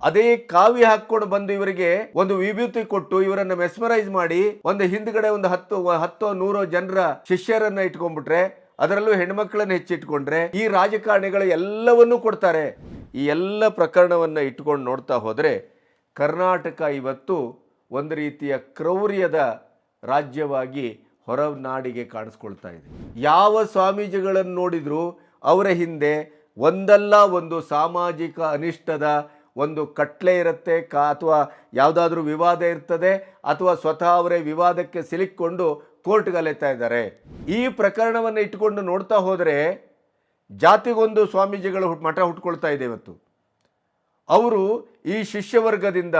ಅದೇ ಕಾವಿ ಹಾಕೊಂಡು ಬಂದು ಇವರಿಗೆ ಒಂದು ವಿಭೂತಿ ಕೊಟ್ಟು ಇವರನ್ನ ಮೆಸ್ಮರೈಸ್ ಮಾಡಿ ಒಂದು ಹಿಂದ್ಗಡೆ ಒಂದು 10-100 ಜನರ ಶಿಷ್ಯರನ್ನ ಇಟ್ಕೊಂಡ್ಬಿಟ್ರೆ, ಅದರಲ್ಲೂ ಹೆಣ್ಮಕ್ಳನ್ನ ಹೆಚ್ಚಿಟ್ಕೊಂಡ್ರೆ ಈ ರಾಜಕಾರಣಿಗಳು ಎಲ್ಲವನ್ನೂ ಕೊಡ್ತಾರೆ. ಈ ಎಲ್ಲ ಪ್ರಕರಣವನ್ನ ಇಟ್ಕೊಂಡು ನೋಡ್ತಾ ಹೋದರೆ ಕರ್ನಾಟಕ ಇವತ್ತು ಒಂದು ರೀತಿಯ ಕ್ರೌರ್ಯದ ರಾಜ್ಯವಾಗಿ ಹೊರನಾಡಿಗೆ ಕಾಣಿಸ್ಕೊಳ್ತಾ ಇದೆ. ಯಾವ ಸ್ವಾಮೀಜಿಗಳನ್ನು ನೋಡಿದ್ರು ಅವರ ಹಿಂದೆ ಒಂದಲ್ಲ ಒಂದು ಸಾಮಾಜಿಕ ಅನಿಷ್ಟದ ಒಂದು ಕಟ್ಲೆ ಇರುತ್ತೆ, ಅಥವಾ ಯಾವುದಾದ್ರೂ ವಿವಾದ ಇರ್ತದೆ, ಅಥವಾ ಸ್ವತಃ ಅವರೇ ವಿವಾದಕ್ಕೆ ಸಿಲುಕಿಕೊಂಡು ಕೋರ್ಟ್ಗೆ ಅಲೆತಾ ಇದ್ದಾರೆ. ಈ ಪ್ರಕರಣವನ್ನು ಇಟ್ಟುಕೊಂಡು ನೋಡ್ತಾ ಹೋದರೆ ಜಾತಿಗೊಂದು ಸ್ವಾಮೀಜಿಗಳು ಮಠ ಹುಟ್ಕೊಳ್ತಾ ಇದೆ. ಇವತ್ತು ಅವರು ಈ ಶಿಷ್ಯವರ್ಗದಿಂದ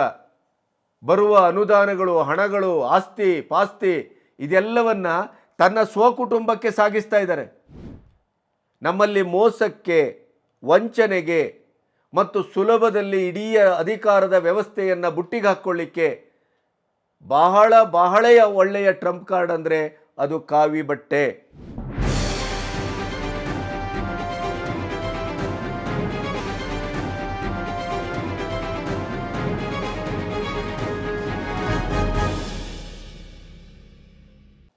ಬರುವ ಅನುದಾನಗಳು, ಹಣಗಳು, ಆಸ್ತಿ ಪಾಸ್ತಿ ಇದೆಲ್ಲವನ್ನ ತನ್ನ ಸ್ವಕುಟುಂಬಕ್ಕೆ ಸಾಗಿಸ್ತಾ ಇದ್ದಾರೆ. ನಮ್ಮಲ್ಲಿ ಮೋಸಕ್ಕೆ, ವಂಚನೆಗೆ ಮತ್ತು ಸುಲಭದಲ್ಲಿ ಇಡೀ ಅಧಿಕಾರದ ವ್ಯವಸ್ಥೆಯನ್ನು ಬುಟ್ಟಿಗೆ ಹಾಕ್ಕೊಳ್ಳಿಕ್ಕೆ ಬಹಳ ಒಳ್ಳೆಯ ಟ್ರಂಪ್ ಕಾರ್ಡ್ ಅಂದರೆ ಅದು ಕಾವಿ ಬಟ್ಟೆ.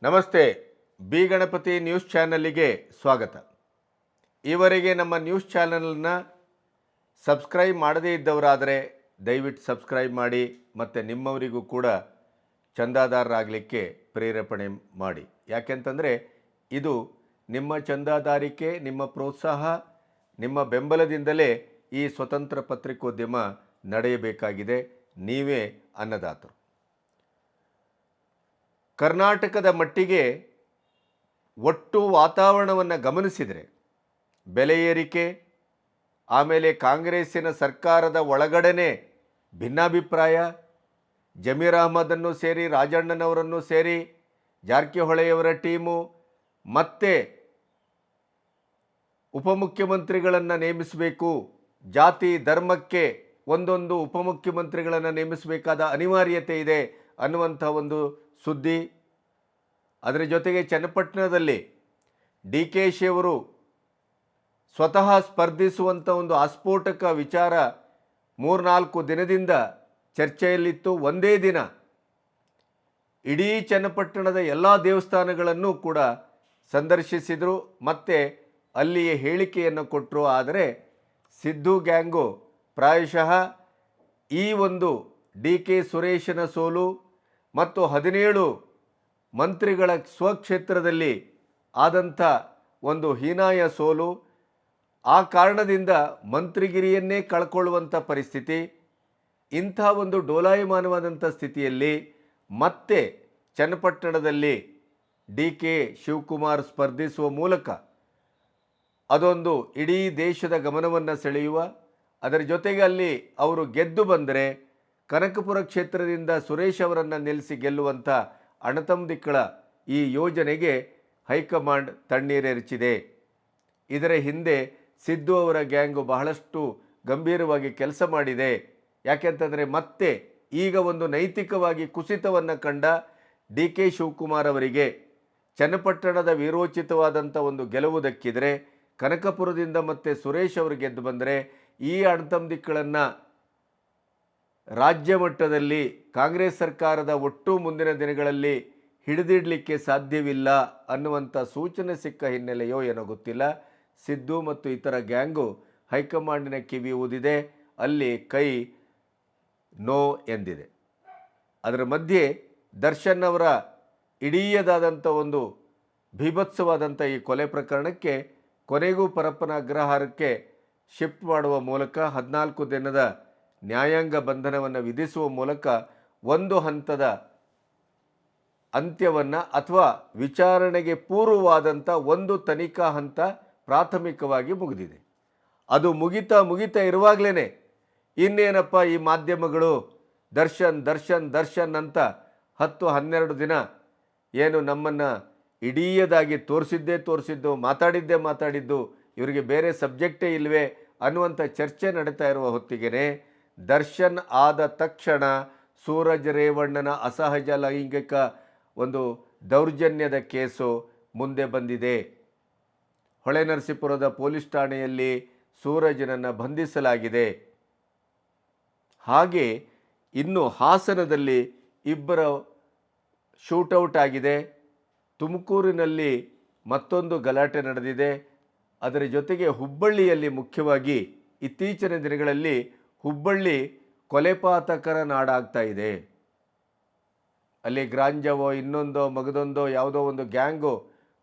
ನಮಸ್ತೆ, ಬಿ ಗಣಪತಿ ನ್ಯೂಸ್ ಚಾನಲ್ಗೆ ಸ್ವಾಗತ. ಈವರೆಗೆ ನಮ್ಮ ನ್ಯೂಸ್ ಚಾನಲ್ನ ಸಬ್ಸ್ಕ್ರೈಬ್ ಮಾಡದೇ ಇದ್ದವರಾದರೆ ದಯವಿಟ್ಟು ಸಬ್ಸ್ಕ್ರೈಬ್ ಮಾಡಿ, ಮತ್ತು ನಿಮ್ಮವರಿಗೂ ಕೂಡ ಚಂದಾದಾರರಾಗಲಿಕ್ಕೆ ಪ್ರೇರೇಪಣೆ ಮಾಡಿ. ಯಾಕೆಂತಂದರೆ ಇದು ನಿಮ್ಮ ಚಂದಾದಾರಿಕೆ, ನಿಮ್ಮ ಪ್ರೋತ್ಸಾಹ, ನಿಮ್ಮ ಬೆಂಬಲದಿಂದಲೇ ಈ ಸ್ವತಂತ್ರ ಪತ್ರಿಕೋದ್ಯಮ ನಡೆಯಬೇಕಾಗಿದೆ. ನೀವೇ ಅನ್ನದಾತರು. ಕರ್ನಾಟಕದ ಮಟ್ಟಿಗೆ ಒಟ್ಟು ವಾತಾವರಣವನ್ನು ಗಮನಿಸಿದರೆ ಬೆಲೆ ಏರಿಕೆ, ಆಮೇಲೆ ಕಾಂಗ್ರೆಸ್ಸಿನ ಸರ್ಕಾರದ ಒಳಗಡೆನೇ ಭಿನ್ನಾಭಿಪ್ರಾಯ, ಜಮೀರ್ ಅಹಮದನ್ನು ಸೇರಿ, ರಾಜಣ್ಣನವರನ್ನು ಸೇರಿ, ಜಾರಕಿಹೊಳಿಯವರ ಟೀಮು ಮತ್ತೆ ಉಪಮುಖ್ಯಮಂತ್ರಿಗಳನ್ನು ನೇಮಿಸಬೇಕು, ಜಾತಿ ಧರ್ಮಕ್ಕೆ ಒಂದೊಂದು ಉಪಮುಖ್ಯಮಂತ್ರಿಗಳನ್ನು ನೇಮಿಸಬೇಕಾದ ಅನಿವಾರ್ಯತೆ ಇದೆ ಅನ್ನುವಂಥ ಒಂದು ಸುದ್ದಿ. ಅದರ ಜೊತೆಗೆ ಚನ್ನಪಟ್ಟಣದಲ್ಲಿ ಡಿ ಕೆ ಶಿಯವರು ಸ್ವತಃ ಸ್ಪರ್ಧಿಸುವಂಥ ಒಂದು ಆಸ್ಫೋಟಕ ವಿಚಾರ 3-4 ದಿನದಿಂದ ಚರ್ಚೆಯಲ್ಲಿತ್ತು. ಒಂದೇ ದಿನ ಇಡೀ ಚನ್ನಪಟ್ಟಣದ ಎಲ್ಲ ದೇವಸ್ಥಾನಗಳನ್ನು ಕೂಡ ಸಂದರ್ಶಿಸಿದರು, ಮತ್ತು ಅಲ್ಲಿಯೇ ಹೇಳಿಕೆಯನ್ನು ಕೊಟ್ಟರು. ಆದರೆ ಸಿದ್ದು ಗ್ಯಾಂಗು ಪ್ರಾಯಶಃ ಈ ಒಂದು ಡಿ ಕೆ ಸುರೇಶನ ಸೋಲು ಮತ್ತು 17 ಮಂತ್ರಿಗಳ ಸ್ವಕ್ಷೇತ್ರದಲ್ಲಿ ಆದಂಥ ಒಂದು ಹೀನಾಯ ಸೋಲು, ಆ ಕಾರಣದಿಂದ ಮಂತ್ರಿಗಿರಿಯನ್ನೇ ಕಳ್ಕೊಳ್ಳುವಂಥ ಪರಿಸ್ಥಿತಿ, ಇಂಥ ಒಂದು ಡೋಲಾಯಮಾನವಾದಂಥ ಸ್ಥಿತಿಯಲ್ಲಿ ಮತ್ತೆ ಚನ್ನಪಟ್ಟಣದಲ್ಲಿ ಡಿ ಕೆ ಶಿವಕುಮಾರ್ ಸ್ಪರ್ಧಿಸುವ ಮೂಲಕ ಅದೊಂದು ಇಡೀ ದೇಶದ ಗಮನವನ್ನು ಸೆಳೆಯುವ, ಅದರ ಜೊತೆಗೆ ಅಲ್ಲಿ ಅವರು ಗೆದ್ದು ಬಂದರೆ ಕನಕಪುರ ಕ್ಷೇತ್ರದಿಂದ ಸುರೇಶ್ ಅವರನ್ನು ನಿಲ್ಲಿಸಿ ಗೆಲ್ಲುವಂಥ ಅಣತಂದಿಕ್ಕಳ ಈ ಯೋಜನೆಗೆ ಹೈಕಮಾಂಡ್ ತಣ್ಣೀರೆರಚಿದೆ. ಇದರ ಹಿಂದೆ ಸಿದ್ದು ಅವರ ಗ್ಯಾಂಗು ಬಹಳಷ್ಟು ಗಂಭೀರವಾಗಿ ಕೆಲಸ ಮಾಡಿದೆ. ಯಾಕೆಂತಂದರೆ ಮತ್ತೆ ಈಗ ಒಂದು ನೈತಿಕವಾಗಿ ಕುಸಿತವನ್ನು ಕಂಡ ಡಿ ಕೆ ಶಿವಕುಮಾರ್ ಅವರಿಗೆ ಚನ್ನಪಟ್ಟಣದ ವೀರೋಚಿತವಾದಂಥ ಒಂದು ಗೆಲುವು ದಕ್ಕಿದರೆ, ಕನಕಪುರದಿಂದ ಮತ್ತೆ ಸುರೇಶ್ ಅವರು ಗೆದ್ದು ಬಂದರೆ ಈ ಅಣತಂದಿಕ್ಕಳನ್ನು ರಾಜ್ಯ ಮಟ್ಟದಲ್ಲಿ ಕಾಂಗ್ರೆಸ್ ಸರ್ಕಾರದ ಒಟ್ಟು ಮುಂದಿನ ದಿನಗಳಲ್ಲಿ ಹಿಡಿದಿಡಲಿಕ್ಕೆ ಸಾಧ್ಯವಿಲ್ಲ ಅನ್ನುವಂಥ ಸೂಚನೆ ಸಿಕ್ಕ ಹಿನ್ನೆಲೆಯೋ ಏನೋ ಗೊತ್ತಿಲ್ಲ, ಸಿದ್ದು ಮತ್ತು ಇತರ ಗ್ಯಾಂಗು ಹೈಕಮಾಂಡಿನ ಕಿವಿ ಊದಿದೆ, ಅಲ್ಲಿ ಕೈ ನೋ ಎಂದಿದೆ. ಅದರ ಮಧ್ಯೆ ದರ್ಶನ್ ಅವರ ಇಡೀಯದಾದಂಥ ಒಂದು ಭೀಭತ್ಸವಾದಂಥ ಈ ಕೊಲೆ ಪ್ರಕರಣಕ್ಕೆ ಕೊನೆಗೂ ಪರಪ್ಪನ ಅಗ್ರಹಾರಕ್ಕೆ ಶಿಫ್ಟ್ ಮಾಡುವ ಮೂಲಕ 14 ದಿನದ ನ್ಯಾಯಾಂಗ ಬಂಧನವನ್ನು ವಿಧಿಸುವ ಮೂಲಕ ಒಂದು ಹಂತದ ಅಂತ್ಯವನ್ನು, ಅಥವಾ ವಿಚಾರಣೆಗೆ ಪೂರ್ವವಾದಂಥ ಒಂದು ತನಿಖಾ ಹಂತ ಪ್ರಾಥಮಿಕವಾಗಿ ಮುಗಿದಿದೆ. ಅದು ಮುಗಿತಾ ಇರುವಾಗಲೇ ಇನ್ನೇನಪ್ಪ ಈ ಮಾಧ್ಯಮಗಳು ದರ್ಶನ್ ಅಂತ 10-12 ದಿನ ಏನು ನಮ್ಮನ್ನು ಇಡೀಯದಾಗಿ ತೋರಿಸಿದ್ದು, ಮಾತಾಡಿದ್ದು, ಇವರಿಗೆ ಬೇರೆ ಸಬ್ಜೆಕ್ಟೇ ಇಲ್ವೇ ಅನ್ನುವಂಥ ಚರ್ಚೆ ನಡೀತಾ ಇರುವ ಹೊತ್ತಿಗೆ ದರ್ಶನ್ ಆದ ತಕ್ಷಣ ಸೂರಜ್ ರೇವಣ್ಣನ ಅಸಹಜ ಲೈಂಗಿಕ ಒಂದು ದೌರ್ಜನ್ಯದ ಕೇಸು ಮುಂದೆ ಬಂದಿದೆ. ಹೊಳೆನರಸೀಪುರದ ಪೊಲೀಸ್ ಠಾಣೆಯಲ್ಲಿ ಸೂರಜ್ನನ್ನು ಬಂಧಿಸಲಾಗಿದೆ. ಹಾಗೆ ಇನ್ನು ಹಾಸನದಲ್ಲಿ ಇಬ್ಬರ ಶೂಟೌಟ್ ಆಗಿದೆ. ತುಮಕೂರಿನಲ್ಲಿ ಮತ್ತೊಂದು ಗಲಾಟೆ ನಡೆದಿದೆ. ಅದರ ಜೊತೆಗೆ ಹುಬ್ಬಳ್ಳಿಯಲ್ಲಿ ಮುಖ್ಯವಾಗಿ ಇತ್ತೀಚಿನ ದಿನಗಳಲ್ಲಿ ಹುಬ್ಬಳ್ಳಿ ಕೊಲೆಪಾತಕರ ನಾಡಾಗ್ತಾ ಇದೆ. ಅಲ್ಲಿ ಗ್ರಾಂಜವೋ ಇನ್ನೊಂದೋ ಮಗದೊಂದೋ ಯಾವುದೋ ಒಂದು ಗ್ಯಾಂಗು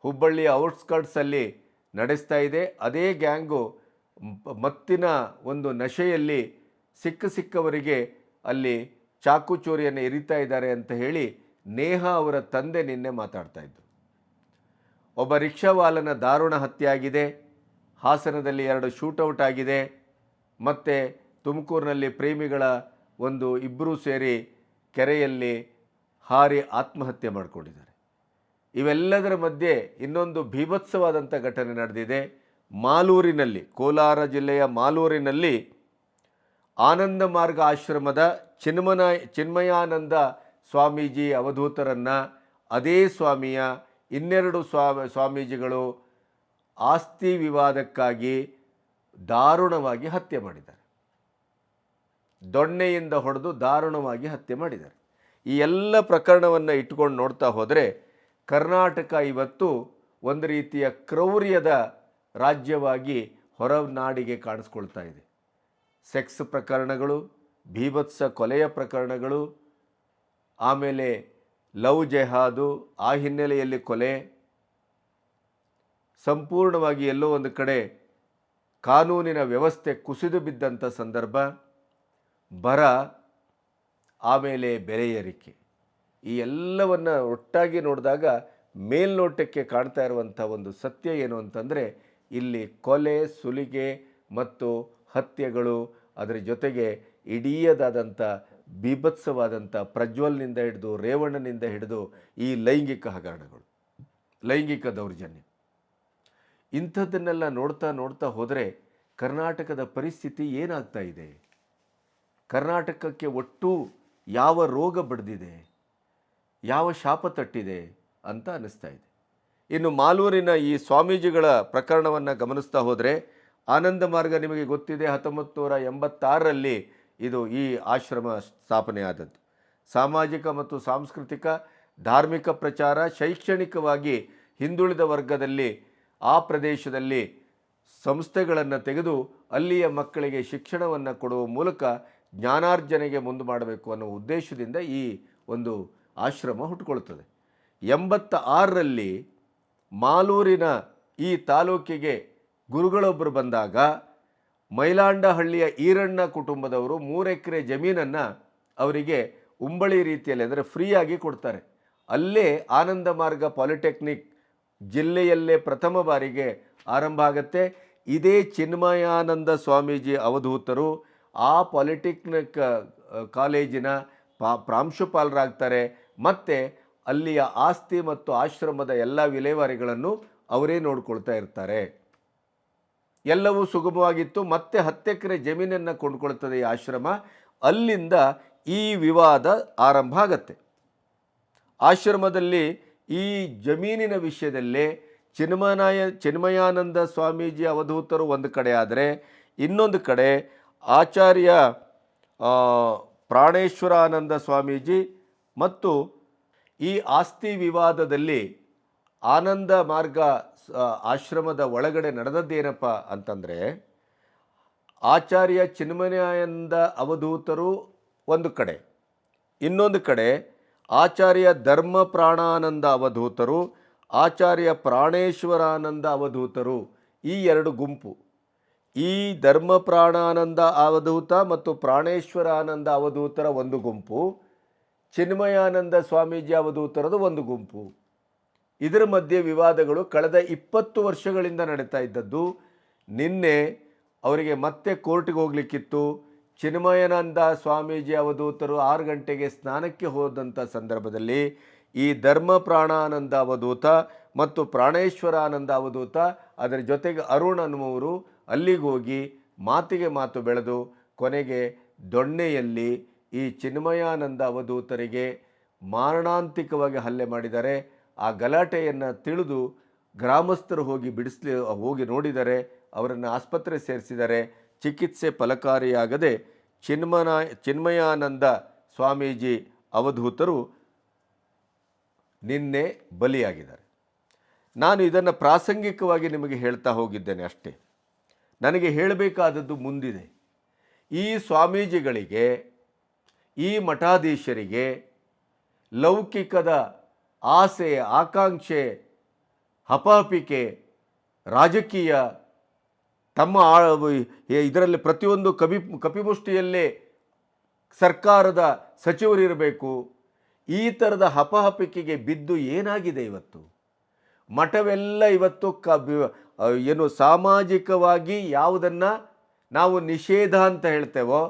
ಹುಬ್ಬಳ್ಳಿಯ ಔಟ್ಸ್ಕರ್ಟ್ಸಲ್ಲಿ ನಡೆಸ್ತಾ ಇದೆ. ಅದೇ ಗ್ಯಾಂಗು ಮತ್ತಿನ ಒಂದು ನಶೆಯಲ್ಲಿ ಸಿಕ್ಕವರಿಗೆ ಅಲ್ಲಿ ಚಾಕು ಚೋರಿಯನ್ನು ಇರಿತಾ ಇದ್ದಾರೆ ಅಂತ ಹೇಳಿ ನೇಹಾ ಅವರ ತಂದೆ ನಿನ್ನೆ ಮಾತಾಡ್ತಾ ಇದ್ದರು. ಒಬ್ಬ ರಿಕ್ಷಾವಾಲನ ದಾರುಣ ಹತ್ಯೆ ಆಗಿದೆ. ಹಾಸನದಲ್ಲಿ 2 ಶೂಟೌಟ್ ಆಗಿದೆ. ಮತ್ತು ತುಮಕೂರಿನಲ್ಲಿ ಪ್ರೇಮಿಗಳ ಇಬ್ಬರೂ ಸೇರಿ ಕೆರೆಯಲ್ಲಿ ಹಾರಿ ಆತ್ಮಹತ್ಯೆ ಮಾಡಿಕೊಂಡಿದ್ದಾರೆ. ಇವೆಲ್ಲದರ ಮಧ್ಯೆ ಇನ್ನೊಂದು ಭೀಭತ್ಸವಾದಂಥ ಘಟನೆ ನಡೆದಿದೆ. ಮಾಲೂರಿನಲ್ಲಿ, ಕೋಲಾರ ಜಿಲ್ಲೆಯ ಮಾಲೂರಿನಲ್ಲಿ ಆನಂದ ಮಾರ್ಗ ಆಶ್ರಮದ ಚಿನ್ಮಯಾನಂದ ಸ್ವಾಮೀಜಿ ಅವಧೂತರನ್ನು ಅದೇ ಸ್ವಾಮಿಯ ಇನ್ನೆರಡು ಸ್ವಾಮೀಜಿಗಳು ಆಸ್ತಿ ವಿವಾದಕ್ಕಾಗಿ ದಾರುಣವಾಗಿ ಹತ್ಯೆ ಮಾಡಿದ್ದಾರೆ. ದೊಣ್ಣೆಯಿಂದ ಹೊಡೆದು ದಾರುಣವಾಗಿ ಹತ್ಯೆ ಮಾಡಿದ್ದಾರೆ. ಈ ಎಲ್ಲ ಪ್ರಕರಣವನ್ನು ಇಟ್ಕೊಂಡು ನೋಡ್ತಾ ಹೋದರೆ ಕರ್ನಾಟಕ ಇವತ್ತು ಒಂದು ರೀತಿಯ ಕ್ರೌರ್ಯದ ರಾಜ್ಯವಾಗಿ ಹೊರನಾಡಿಗೆ ಕಾಣಿಸ್ಕೊಳ್ತಾ ಇದೆ. ಸೆಕ್ಸ್ ಪ್ರಕರಣಗಳು, ಭೀಭತ್ಸ ಕೊಲೆಯ ಪ್ರಕರಣಗಳು, ಆಮೇಲೆ ಲವ್ ಜೆಹಾದು, ಆ ಹಿನ್ನೆಲೆಯಲ್ಲಿ ಕೊಲೆ, ಸಂಪೂರ್ಣವಾಗಿ ಎಲ್ಲೋ ಒಂದು ಕಡೆ ಕಾನೂನಿನ ವ್ಯವಸ್ಥೆ ಕುಸಿದು ಬಿದ್ದಂಥ ಸಂದರ್ಭ, ಬರ, ಆಮೇಲೆ ಬೆಲೆ ಏರಿಕೆ, ಈ ಎಲ್ಲವನ್ನು ಒಟ್ಟಾಗಿ ನೋಡಿದಾಗ ಮೇಲ್ನೋಟಕ್ಕೆ ಕಾಣ್ತಾ ಇರುವಂಥ ಒಂದು ಸತ್ಯ ಏನು ಅಂತಂದರೆ ಇಲ್ಲಿ ಕೊಲೆ, ಸುಲಿಗೆ ಮತ್ತು ಹತ್ಯೆಗಳು, ಅದರ ಜೊತೆಗೆ ಇಡೀದಾದಂಥ ಬೀಭತ್ಸವಾದಂಥ ಪ್ರಜ್ವಲ್ನಿಂದ ಹಿಡಿದು ರೇವಣ್ಣನಿಂದ ಹಿಡಿದು ಈ ಲೈಂಗಿಕ ಹಗರಣಗಳು, ಲೈಂಗಿಕ ದೌರ್ಜನ್ಯ, ಇಂಥದ್ದನ್ನೆಲ್ಲ ನೋಡ್ತಾ ಹೋದರೆ ಕರ್ನಾಟಕದ ಪರಿಸ್ಥಿತಿ ಏನಾಗ್ತಾ ಇದೆ, ಕರ್ನಾಟಕಕ್ಕೆ ಒಟ್ಟು ಯಾವ ರೋಗ ಬಡಿದಿದೆ, ಯಾವ ಶಾಪ ತಟ್ಟಿದೆ ಅಂತ ಅನ್ನಿಸ್ತಾ ಇದೆ. ಇನ್ನು ಮಾಲೂರಿನ ಈ ಸ್ವಾಮೀಜಿಗಳ ಪ್ರಕರಣವನ್ನು ಗಮನಿಸ್ತಾ ಹೋದರೆ ಆನಂದ ಮಾರ್ಗ ನಿಮಗೆ ಗೊತ್ತಿದೆ, 1986ರಲ್ಲಿ ಈ ಆಶ್ರಮ ಸ್ಥಾಪನೆ ಆದದ್ದು. ಸಾಮಾಜಿಕ ಮತ್ತು ಸಾಂಸ್ಕೃತಿಕ ಧಾರ್ಮಿಕ ಪ್ರಚಾರ, ಶೈಕ್ಷಣಿಕವಾಗಿ ಹಿಂದುಳಿದ ವರ್ಗದಲ್ಲಿ ಆ ಪ್ರದೇಶದಲ್ಲಿ ಸಂಸ್ಥೆಗಳನ್ನು ತೆಗೆದು ಅಲ್ಲಿಯ ಮಕ್ಕಳಿಗೆ ಶಿಕ್ಷಣವನ್ನು ಕೊಡುವ ಮೂಲಕ ಜ್ಞಾನಾರ್ಜನೆಗೆ ಮುಂದೆ ಮಾಡಬೇಕು ಅನ್ನೋ ಉದ್ದೇಶದಿಂದ ಈ ಒಂದು ಆಶ್ರಮ ಹುಟ್ಟುಕೊಳ್ತದೆ. 86ರಲ್ಲಿ ಮಾಲೂರಿನ ಈ ತಾಲೂಕಿಗೆ ಗುರುಗಳೊಬ್ಬರು ಬಂದಾಗ ಮೈಲಾಂಡಹಳ್ಳಿಯ ಈರಣ್ಣ ಕುಟುಂಬದವರು 3 ಎಕರೆ ಜಮೀನನ್ನು ಅವರಿಗೆ ಉಂಬಳಿ ರೀತಿಯಲ್ಲಿ ಅಂದರೆ ಫ್ರೀಯಾಗಿ ಕೊಡ್ತಾರೆ. ಅಲ್ಲೇ ಆನಂದ ಮಾರ್ಗ ಪಾಲಿಟೆಕ್ನಿಕ್ ಜಿಲ್ಲೆಯಲ್ಲೇ ಪ್ರಥಮ ಬಾರಿಗೆ ಆರಂಭ ಆಗುತ್ತೆ. ಇದೇ ಚಿನ್ಮಯಾನಂದ ಸ್ವಾಮೀಜಿ ಅವಧೂತರು ಆ ಪಾಲಿಟೆಕ್ನಿಕ್ ಕಾಲೇಜಿನ ಪ್ರಾಂಶುಪಾಲರಾಗ್ತಾರೆ. ಮತ್ತು ಅಲ್ಲಿಯ ಆಸ್ತಿ ಮತ್ತು ಆಶ್ರಮದ ಎಲ್ಲ ವಿಲೇವಾರಿಗಳನ್ನು ಅವರೇ ನೋಡ್ಕೊಳ್ತಾ ಇರ್ತಾರೆ. ಎಲ್ಲವೂ ಸುಗಮವಾಗಿತ್ತು. ಮತ್ತೆ 10 ಎಕರೆ ಜಮೀನನ್ನು ಕೊಂಡ್ಕೊಳ್ತದೆ ಈ ಆಶ್ರಮ. ಅಲ್ಲಿಂದ ಈ ವಿವಾದ ಆರಂಭ ಆಗತ್ತೆ. ಆಶ್ರಮದಲ್ಲಿ ಈ ಜಮೀನಿನ ವಿಷಯದಲ್ಲೇ ಚಿನ್ಮಯಾನಂದ ಸ್ವಾಮೀಜಿ ಅವಧೂತರು ಒಂದು ಕಡೆ ಆದರೆ, ಇನ್ನೊಂದು ಕಡೆ ಆಚಾರ್ಯ ಪ್ರಾಣೇಶ್ವರಾನಂದ ಸ್ವಾಮೀಜಿ ಮತ್ತು ಈ ಆಸ್ತಿ ವಿವಾದದಲ್ಲಿ ಆನಂದ ಮಾರ್ಗ ಆಶ್ರಮದ ಒಳಗಡೆ ನಡೆದದ್ದೇನಪ್ಪ ಅಂತಂದರೆ, ಆಚಾರ್ಯ ಚಿನ್ಮಯಾನಂದ ಅವಧೂತರು ಒಂದು ಕಡೆ, ಇನ್ನೊಂದು ಕಡೆ ಆಚಾರ್ಯ ಧರ್ಮ ಪ್ರಾಣಾನಂದ ಅವಧೂತರು, ಆಚಾರ್ಯ ಪ್ರಾಣೇಶ್ವರಾನಂದ ಅವಧೂತರು, ಈ 2 ಗುಂಪು. ಈ ಧರ್ಮ ಪ್ರಾಣಾನಂದ ಅವಧೂತ ಮತ್ತು ಪ್ರಾಣೇಶ್ವರಾನಂದ ಅವಧೂತರ ಒಂದು ಗುಂಪು, ಚಿನ್ಮಯಾನಂದ ಸ್ವಾಮೀಜಿ ಅವಧೂತರದು ಒಂದು ಗುಂಪು. ಇದರ ಮಧ್ಯೆ ವಿವಾದಗಳು ಕಳೆದ 20 ವರ್ಷಗಳಿಂದ ನಡೀತಾ ಇದ್ದದ್ದು. ನಿನ್ನೆ ಅವರಿಗೆ ಮತ್ತೆ ಕೋರ್ಟ್ಗೆ ಹೋಗಲಿಕ್ಕಿತ್ತು. ಚಿನ್ಮಯಾನಂದ ಸ್ವಾಮೀಜಿ ಅವಧೂತರು 6 ಗಂಟೆಗೆ ಸ್ನಾನಕ್ಕೆ ಹೋದಂಥ ಸಂದರ್ಭದಲ್ಲಿ ಈ ಧರ್ಮ ಪ್ರಾಣಾನಂದ ಅವಧೂತ ಮತ್ತು ಪ್ರಾಣೇಶ್ವರಾನಂದ ಅವಧೂತ, ಅದರ ಜೊತೆಗೆ ಅರುಣ್ ಅನ್ನುವರು ಅಲ್ಲಿಗೆ ಹೋಗಿ ಮಾತಿಗೆ ಮಾತು ಬೆಳೆದು ಕೊನೆಗೆ ದೊಣ್ಣೆಯಲ್ಲಿ ಈ ಚಿನ್ಮಯಾನಂದ ಅವಧೂತರಿಗೆ ಮಾರಣಾಂತಿಕವಾಗಿ ಹಲ್ಲೆ ಮಾಡಿದ್ದಾರೆ. ಆ ಗಲಾಟೆಯನ್ನು ತಿಳಿದು ಗ್ರಾಮಸ್ಥರು ಹೋಗಿ ನೋಡಿದ್ದಾರೆ. ಅವರನ್ನು ಆಸ್ಪತ್ರೆ ಸೇರಿಸಿದ್ದಾರೆ. ಚಿಕಿತ್ಸೆ ಫಲಕಾರಿಯಾಗದೆ ಚಿನ್ಮಯಾನಂದ ಸ್ವಾಮೀಜಿ ಅವಧೂತರು ನಿನ್ನೆ ಬಲಿಯಾಗಿದ್ದಾರೆ. ನಾನು ಇದನ್ನು ಪ್ರಾಸಂಗಿಕವಾಗಿ ನಿಮಗೆ ಹೇಳ್ತಾ ಹೋಗಿದ್ದೇನೆ ಅಷ್ಟೇ. ನನಗೆ ಹೇಳಬೇಕಾದದ್ದು ಮುಂದಿದೆ. ಈ ಸ್ವಾಮೀಜಿಗಳಿಗೆ, ಈ ಮಠಾಧೀಶರಿಗೆ ಲೌಕಿಕದ ಆಸೆ, ಆಕಾಂಕ್ಷೆ, ಹಪಾಪಿಕೆ, ರಾಜಕೀಯ, ತಮ್ಮ ಇದರಲ್ಲಿ ಪ್ರತಿಯೊಂದು ಕಪಿಮುಷ್ಟಿಯಲ್ಲೇ ಸರ್ಕಾರದ ಸಚಿವರಿರಬೇಕು, ಈ ಥರದ ಹಪಹಪಿಕೆಗೆ ಬಿದ್ದು ಏನಾಗಿದೆ ಇವತ್ತು? ಮಠವೆಲ್ಲ ಇವತ್ತು ಏನು ಸಾಮಾಜಿಕವಾಗಿ ಯಾವುದನ್ನು ನಾವು ನಿಷೇಧ ಅಂತ ಹೇಳ್ತೇವೋ,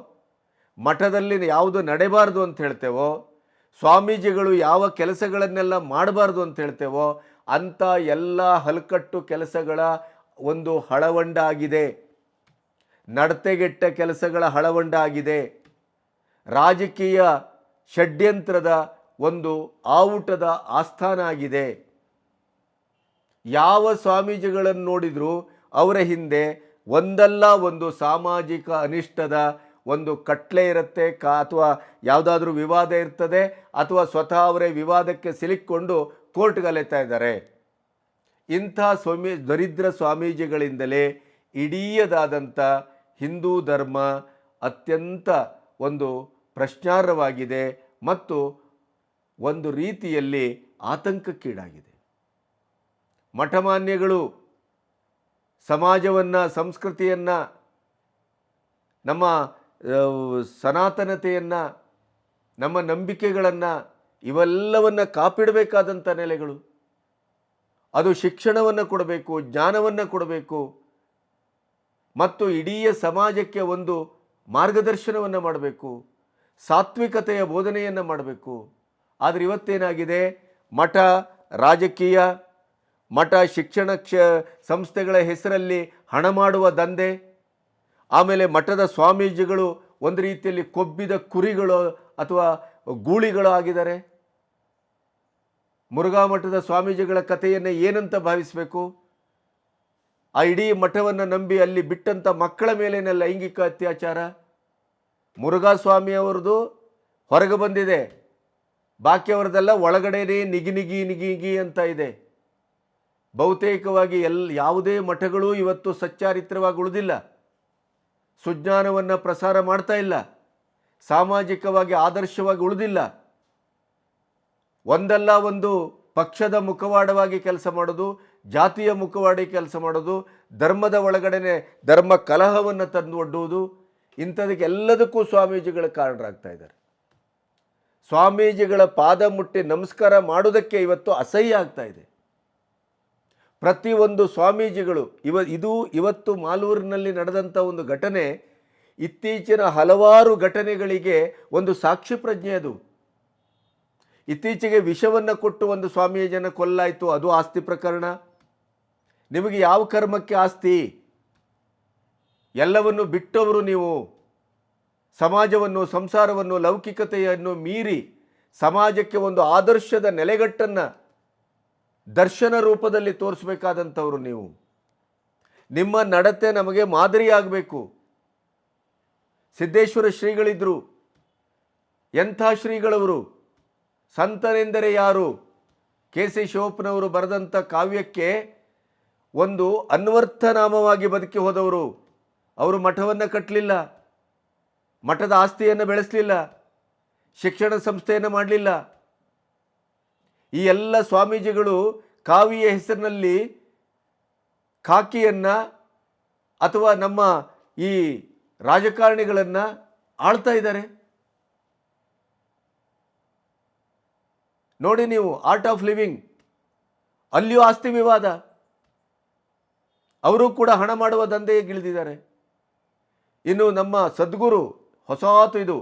ಮಠದಲ್ಲಿ ಯಾವುದು ನಡೆಯಬಾರ್ದು ಅಂತ ಹೇಳ್ತೇವೋ, ಸ್ವಾಮೀಜಿಗಳು ಯಾವ ಕೆಲಸಗಳನ್ನೆಲ್ಲ ಮಾಡಬಾರ್ದು ಅಂತ ಹೇಳ್ತೇವೋ ಅಂಥ ಎಲ್ಲ ಹಲ್ಕಟ್ಟು ಕೆಲಸಗಳ ಒಂದು ಹಳವಂಡಾಗಿದೆ. ನಡತೆಗೆಟ್ಟ ಕೆಲಸಗಳ ಹಳವಂಡಾಗಿದೆ. ರಾಜಕೀಯ ಷಡ್ಯಂತ್ರದ ಒಂದು ಆವುಟದ ಆಸ್ಥಾನ ಆಗಿದೆ. ಯಾವ ಸ್ವಾಮೀಜಿಗಳನ್ನು ನೋಡಿದರೂ ಅವರ ಹಿಂದೆ ಒಂದಲ್ಲ ಒಂದು ಸಾಮಾಜಿಕ ಅನಿಷ್ಟದ ಒಂದು ಕಟ್ಲೆ ಇರುತ್ತೆ, ಅಥವಾ ಯಾವುದಾದ್ರೂ ವಿವಾದ ಇರ್ತದೆ, ಅಥವಾ ಸ್ವತಃ ಅವರೇ ವಿವಾದಕ್ಕೆ ಸಿಲುಕಿಕೊಂಡು ಕೋರ್ಟ್ಗೆ ಅಲೆತಾ ಇದ್ದಾರೆ. ಇಂಥ ದರಿದ್ರ ಸ್ವಾಮೀಜಿಗಳಿಂದಲೇ ಇಡೀದಾದಂಥ ಹಿಂದೂ ಧರ್ಮ ಅತ್ಯಂತ ಒಂದು ಪ್ರಶ್ನಾರ್ಹವಾಗಿದೆ ಮತ್ತು ಒಂದು ರೀತಿಯಲ್ಲಿ ಆತಂಕಕ್ಕೀಡಾಗಿದೆ. ಮಠಮಾನ್ಯಗಳು ಸಮಾಜವನ್ನು, ಸಂಸ್ಕೃತಿಯನ್ನು, ನಮ್ಮ ಸನಾತನತೆಯನ್ನು, ನಮ್ಮ ನಂಬಿಕೆಗಳನ್ನು ಇವೆಲ್ಲವನ್ನು ಕಾಪಿಡಬೇಕಾದಂಥ ನೆಲೆಗಳು. ಅದು ಶಿಕ್ಷಣವನ್ನು ಕೊಡಬೇಕು, ಜ್ಞಾನವನ್ನು ಕೊಡಬೇಕು ಮತ್ತು ಇಡೀ ಸಮಾಜಕ್ಕೆ ಒಂದು ಮಾರ್ಗದರ್ಶನವನ್ನು ಮಾಡಬೇಕು, ಸಾತ್ವಿಕತೆಯ ಬೋಧನೆಯನ್ನು ಮಾಡಬೇಕು. ಆದರೆ ಇವತ್ತೇನಾಗಿದೆ? ಮಠ ರಾಜಕೀಯ, ಮಠ ಶಿಕ್ಷಣ ಸಂಸ್ಥೆಗಳ ಹೆಸರಲ್ಲಿ ಹಣ ಮಾಡುವ ದಂಧೆ, ಆಮೇಲೆ ಮಠದ ಸ್ವಾಮೀಜಿಗಳು ಒಂದು ರೀತಿಯಲ್ಲಿ ಕೊಬ್ಬಿದ ಕುರಿಗಳು ಅಥವಾ ಗೂಳಿಗಳು ಆಗಿದ್ದಾರೆ. ಮುರುಘಾ ಮಠದ ಸ್ವಾಮೀಜಿಗಳ ಕಥೆಯನ್ನು ಏನಂತ ಭಾವಿಸಬೇಕು? ಆ ಇಡೀ ಮಠವನ್ನು ನಂಬಿ ಅಲ್ಲಿ ಬಿಟ್ಟಂಥ ಮಕ್ಕಳ ಮೇಲೇನೆ ಲೈಂಗಿಕ ಅತ್ಯಾಚಾರ. ಮುರುಘಾ ಸ್ವಾಮಿಯವರದು ಹೊರಗೆ ಬಂದಿದೆ, ಬಾಕಿಯವರದೆಲ್ಲ ಒಳಗಡೆನೇ ನಿಗಿ ಅಂತ ಇದೆ. ಬಹುತೇಕವಾಗಿ ಯಾವುದೇ ಮಠಗಳು ಇವತ್ತು ಸಚ್ಚಾರಿತ್ರವಾಗಿ ಉಳಿದಿಲ್ಲ, ಸುಜ್ಞಾನವನ್ನು ಪ್ರಸಾರ ಮಾಡ್ತಾ ಇಲ್ಲ, ಸಾಮಾಜಿಕವಾಗಿ ಆದರ್ಶವಾಗಿ ಉಳಿದಿಲ್ಲ. ಒಂದಲ್ಲ ಒಂದು ಪಕ್ಷದ ಮುಖವಾಡವಾಗಿ ಕೆಲಸ ಮಾಡೋದು, ಜಾತಿಯ ಮುಖವಾಡಿ ಕೆಲಸ ಮಾಡೋದು, ಧರ್ಮದ ಒಳಗಡೆ ಧರ್ಮ ಕಲಹವನ್ನು ತಂದು ಒಡ್ಡುವುದು, ಇಂಥದಕ್ಕೆ ಎಲ್ಲದಕ್ಕೂ ಸ್ವಾಮೀಜಿಗಳ ಕಾರಣರಾಗ್ತಾ ಇದ್ದಾರೆ. ಸ್ವಾಮೀಜಿಗಳ ಪಾದ ಮುಟ್ಟಿ ನಮಸ್ಕಾರ ಮಾಡೋದಕ್ಕೆ ಇವತ್ತು ಅಸಹ್ಯ ಆಗ್ತಾ ಇದೆ. ಪ್ರತಿಯೊಂದು ಸ್ವಾಮೀಜಿಗಳು ಇವತ್ತು ಮಾಲೂರಿನಲ್ಲಿ ನಡೆದಂಥ ಒಂದು ಘಟನೆ ಇತ್ತೀಚಿನ ಹಲವಾರು ಘಟನೆಗಳಿಗೆ ಒಂದು ಸಾಕ್ಷಿ ಪ್ರಜ್ಞೆ. ಅದು ಇತ್ತೀಚೆಗೆ ವಿಷವನ್ನು ಕೊಟ್ಟು ಒಂದು ಸ್ವಾಮೀಜಿಯನ್ನು ಕೊಲ್ಲಾಯಿತು, ಅದು ಆಸ್ತಿ ಪ್ರಕರಣ. ನಿಮಗೆ ಯಾವ ಕರ್ಮಕ್ಕೆ ಆಸ್ತಿ? ಎಲ್ಲವನ್ನು ಬಿಟ್ಟವರು ನೀವು. ಸಮಾಜವನ್ನು, ಸಂಸಾರವನ್ನು, ಲೌಕಿಕತೆಯನ್ನು ಮೀರಿ ಸಮಾಜಕ್ಕೆ ಒಂದು ಆದರ್ಶದ ನೆಲೆಗಟ್ಟನ್ನು ದರ್ಶನ ರೂಪದಲ್ಲಿ ತೋರಿಸಬೇಕಾದಂಥವ್ರು ನೀವು. ನಿಮ್ಮ ನಡತೆ ನಮಗೆ ಮಾದರಿಯಾಗಬೇಕು. ಸಿದ್ದೇಶ್ವರ ಶ್ರೀಗಳಿದ್ರು, ಎಂಥ ಶ್ರೀಗಳವರು! ಸಂತನೆಂದರೆ ಯಾರು? ಕೆ.ಸಿ. ಶಿವಪ್ಪನವರು ಬರೆದಂಥ ಕಾವ್ಯಕ್ಕೆ ಒಂದು ಅನ್ವರ್ಥನಾಮವಾಗಿ ಬದುಕಿ ಹೋದವರು. ಅವರು ಮಠವನ್ನು ಕಟ್ಟಲಿಲ್ಲ, ಮಠದ ಆಸ್ತಿಯನ್ನು ಬೆಳೆಸಲಿಲ್ಲ, ಶಿಕ್ಷಣ ಸಂಸ್ಥೆಯನ್ನು ಮಾಡಲಿಲ್ಲ. ಈ ಎಲ್ಲ ಸ್ವಾಮೀಜಿಗಳು ಕಾವಿಯ ಹೆಸರಿನಲ್ಲಿ ಖಾಕಿಯನ್ನು ಅಥವಾ ನಮ್ಮ ಈ ರಾಜಕಾರಣಿಗಳನ್ನು ಆಳ್ತಾ ಇದ್ದಾರೆ. ನೋಡಿ ನೀವು ಆರ್ಟ್ ಆಫ್ ಲಿವಿಂಗ್, ಅಲ್ಲಿಯೂ ಆಸ್ತಿ ವಿವಾದ. ಅವರು ಕೂಡ ಹಣ ಮಾಡುವ ದಂಧೆಗಿಳಿದಿದ್ದಾರೆ. ಇನ್ನು ನಮ್ಮ ಸದ್ಗುರು ಹೊಸತು, ಇದು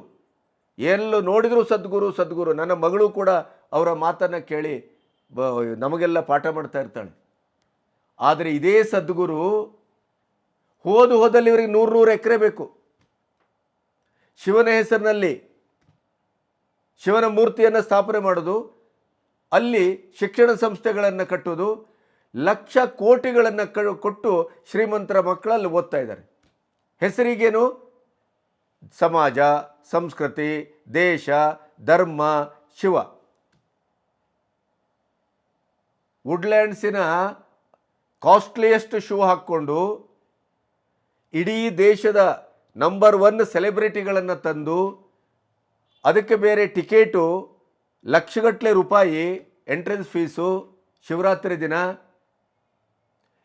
ಎಲ್ಲೂ ನೋಡಿದರೂ ಸದ್ಗುರು. ನನ್ನ ಮಗಳು ಕೂಡ ಅವರ ಮಾತನ್ನು ಕೇಳಿ ನಮಗೆಲ್ಲ ಪಾಠ ಮಾಡ್ತಾ ಇರ್ತಾಳೆ. ಆದರೆ ಇದೇ ಸದ್ಗುರು ಹೋದಲ್ಲಿ ಇವರಿಗೆ 100 ಎಕರೆ ಬೇಕು. ಶಿವನ ಹೆಸರಿನಲ್ಲಿ ಶಿವನ ಮೂರ್ತಿಯನ್ನು ಸ್ಥಾಪನೆ ಮಾಡೋದು, ಅಲ್ಲಿ ಶಿಕ್ಷಣ ಸಂಸ್ಥೆಗಳನ್ನು ಕಟ್ಟೋದು, ಲಕ್ಷ ಕೋಟಿಗಳನ್ನು ಕೊಟ್ಟು ಶ್ರೀಮಂತರ ಮಕ್ಕಳಲ್ಲಿ ಓದ್ತಾ ಇದ್ದಾರೆ. ಹೆಸರಿಗೇನು? ಸಮಾಜ, ಸಂಸ್ಕೃತಿ, ದೇಶ, ಧರ್ಮ, ಶಿವ. ವುಡ್ಲ್ಯಾಂಡ್ಸಿನ ಕಾಸ್ಟ್ಲಿಯೆಸ್ಟ್ ಶೂ ಹಾಕ್ಕೊಂಡು ಇಡೀ ದೇಶದ ನಂಬರ್ 1 ಸೆಲೆಬ್ರಿಟಿಗಳನ್ನು ತಂದು ಅದಕ್ಕೆ ಬೇರೆ ಟಿಕೆಟು, ಲಕ್ಷಗಟ್ಟಲೆ ರೂಪಾಯಿ ಎಂಟ್ರೆನ್ಸ್ ಫೀಸು, ಶಿವರಾತ್ರಿ ದಿನ